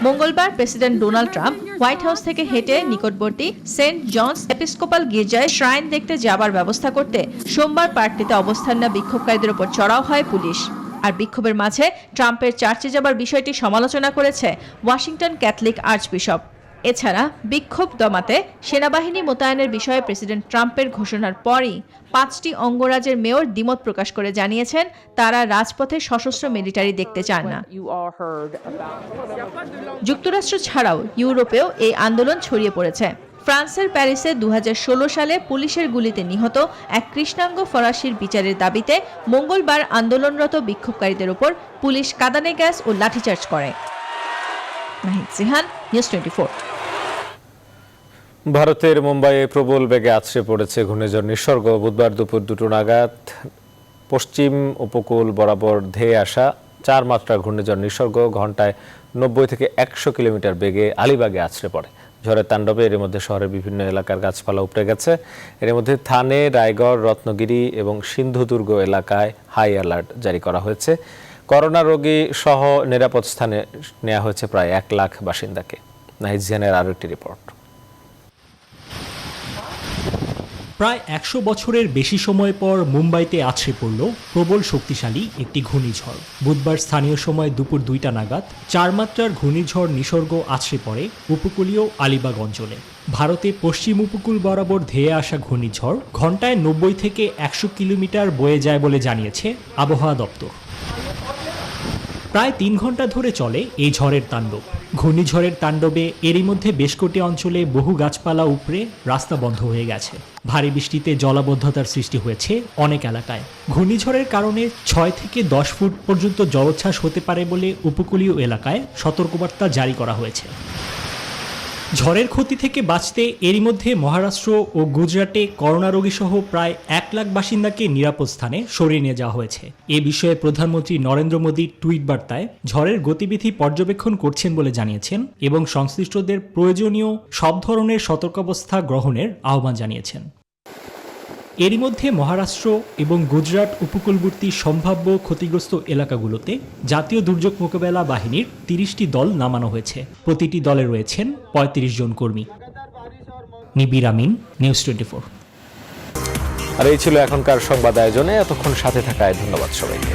মঙ্গলবার president Donald Trump white house থেকে হেঁটে নিকটবর্তী সেন্ট জনস এপিস্কোপাল গির্জায় শ্রাইন দেখতে যাবার ব্যবস্থা করতে সোমবার পার্কটিতে অবস্থান না বিক্ষোভকারীদের উপর চড়াও হয় পুলিশ। আর বিক্ষোভের মাঝে ট্রাম্পের চার্চে যাবার বিষয়টি সমালোচনা করেছে ওয়াশিংটন ক্যাথলিক আর্চবিশপ। এছাড়া বিক্ষোভ দমাতে সেনাবাহিনী মোতায়েনের বিষয়ে প্রেসিডেন্ট ট্রাম্পের ঘোষণার পরই 5টি অঙ্গরাজ্যের মেয়র দ্বিমত প্রকাশ করে জানিয়েছেন তারা রাজপথে সশস্ত্র মিলিটারি দেখতে চান না। যুক্তরাষ্ট্র ছাড়াও ইউরোপেও এই আন্দোলন ছড়িয়ে পড়েছে। ফ্রান্সের প্যারিসে 2016 সালে পুলিশের গুলিতে নিহত এক কৃষ্ণাঙ্গ ফরাসির বিচারের দাবিতে মঙ্গলবার আন্দোলনরত বিক্ষোভকারীদের উপর পুলিশ কাঁদানে গ্যাস ও লাঠিচার্জ করে। নাহিদ জিহান, নিউজ 24। ভারতের মুম্বাইয়ে প্রবল বেগে আছড়ে পড়েছে ঘূর্ণিঝড় নিসর্গ। বুধবার দুপুর 2টো নাগাদ পশ্চিম উপকূল বরাবর ধেয়ে আসা 4 মাত্রার ঘূর্ণিঝড় নিসর্গ ঘন্টায় 90 থেকে 100 কিলোমিটার বেগে আলিবাগে আছড়ে পড়ে। ঝড়ের তাণ্ডবে এর মধ্যে শহরের বিভিন্ন এলাকার গাছপালা উপড়ে গেছে। এর মধ্যে থানে, রায়গড়, রত্নগিরি এবং সিন্ধুদুর্গ এলাকায় হাই অ্যালার্ট জারি করা হয়েছে। করোনা রোগী সহ নিরাপদ স্থানে নেওয়া হয়েছে প্রায় 1 লাখ বাসিন্দাকে। নাহিদ জিয়ানের আরও একটি রিপোর্ট। প্রায় 100 বছরের বেশি সময় পর মুম্বাইতে আছড়ে পড়ল প্রবল শক্তিশালী একটি ঘূর্ণিঝড়। বুধবার স্থানীয় সময় দুপুর 2টা নাগাদ 4 মাত্রার ঘূর্ণিঝড় নিসর্গ আছড়ে পড়ে উপকূলীয় আলিবাগ অঞ্চলে। ভারতে পশ্চিম উপকূল বরাবর ধেয়ে আসা ঘূর্ণিঝড় ঘন্টায় 90 থেকে 100 কিলোমিটার বয়ে যায় বলে জানিয়েছে আবহাওয়া দপ্তর। প্রায় 3 ঘন্টা ধরে চলে এই ঝড়ের তাণ্ডব। ঘূর্ণিঝড়ের তাণ্ডবে এরই মধ্যে বেশ কটি অঞ্চলে বহু গাছপালা উপড়ে রাস্তা বন্ধ হয়ে গেছে। ভারী বৃষ্টিতে জলাবদ্ধতার সৃষ্টি হয়েছে অনেক এলাকায়। ঘূর্ণিঝড়ের কারণে 6 থেকে 10 ফুট পর্যন্ত জলোচ্ছ্বাস হতে পারে বলে উপকূলীয় এলাকায় সতর্কবার্তা জারি করা হয়েছে। ঝড়ের ক্ষতি থেকে বাঁচতে এরই মধ্যে মহারাষ্ট্র ও গুজরাটে করোনা রোগী সহ প্রায় 1 লাখ বাসিন্দাকে নিরাপদ স্থানে সরিয়ে নিয়ে যাওয়া হয়েছে। এ বিষয়ে প্রধানমন্ত্রী নরেন্দ্র মোদী টুইট বার্তায় ঝড়ের গতিবিধি পর্যবেক্ষণ করছেন বলে জানিয়েছেন এবং সংশ্লিষ্টদের প্রয়োজনীয় সব ধরনের সতর্কাবস্থা গ্রহণের আহ্বান জানিয়েছেন। এরই মধ্যে মহারাষ্ট্র এবং গুজরাট উপকূলবর্তী সম্ভাব্য ক্ষতিগ্রস্ত এলাকাগুলোতে জাতীয় দুর্যোগ মোকাবেলা বাহিনীর 30টি দল নামানো হয়েছে। প্রতিটি দলে রয়েছেন 35 জন কর্মী। নিবির আমিন, নিউজ 24। আর এই ছিল এখনকার সংবাদ আয়োজনে। এতক্ষণ সাথে থাকায় ধন্যবাদ সবাইকে।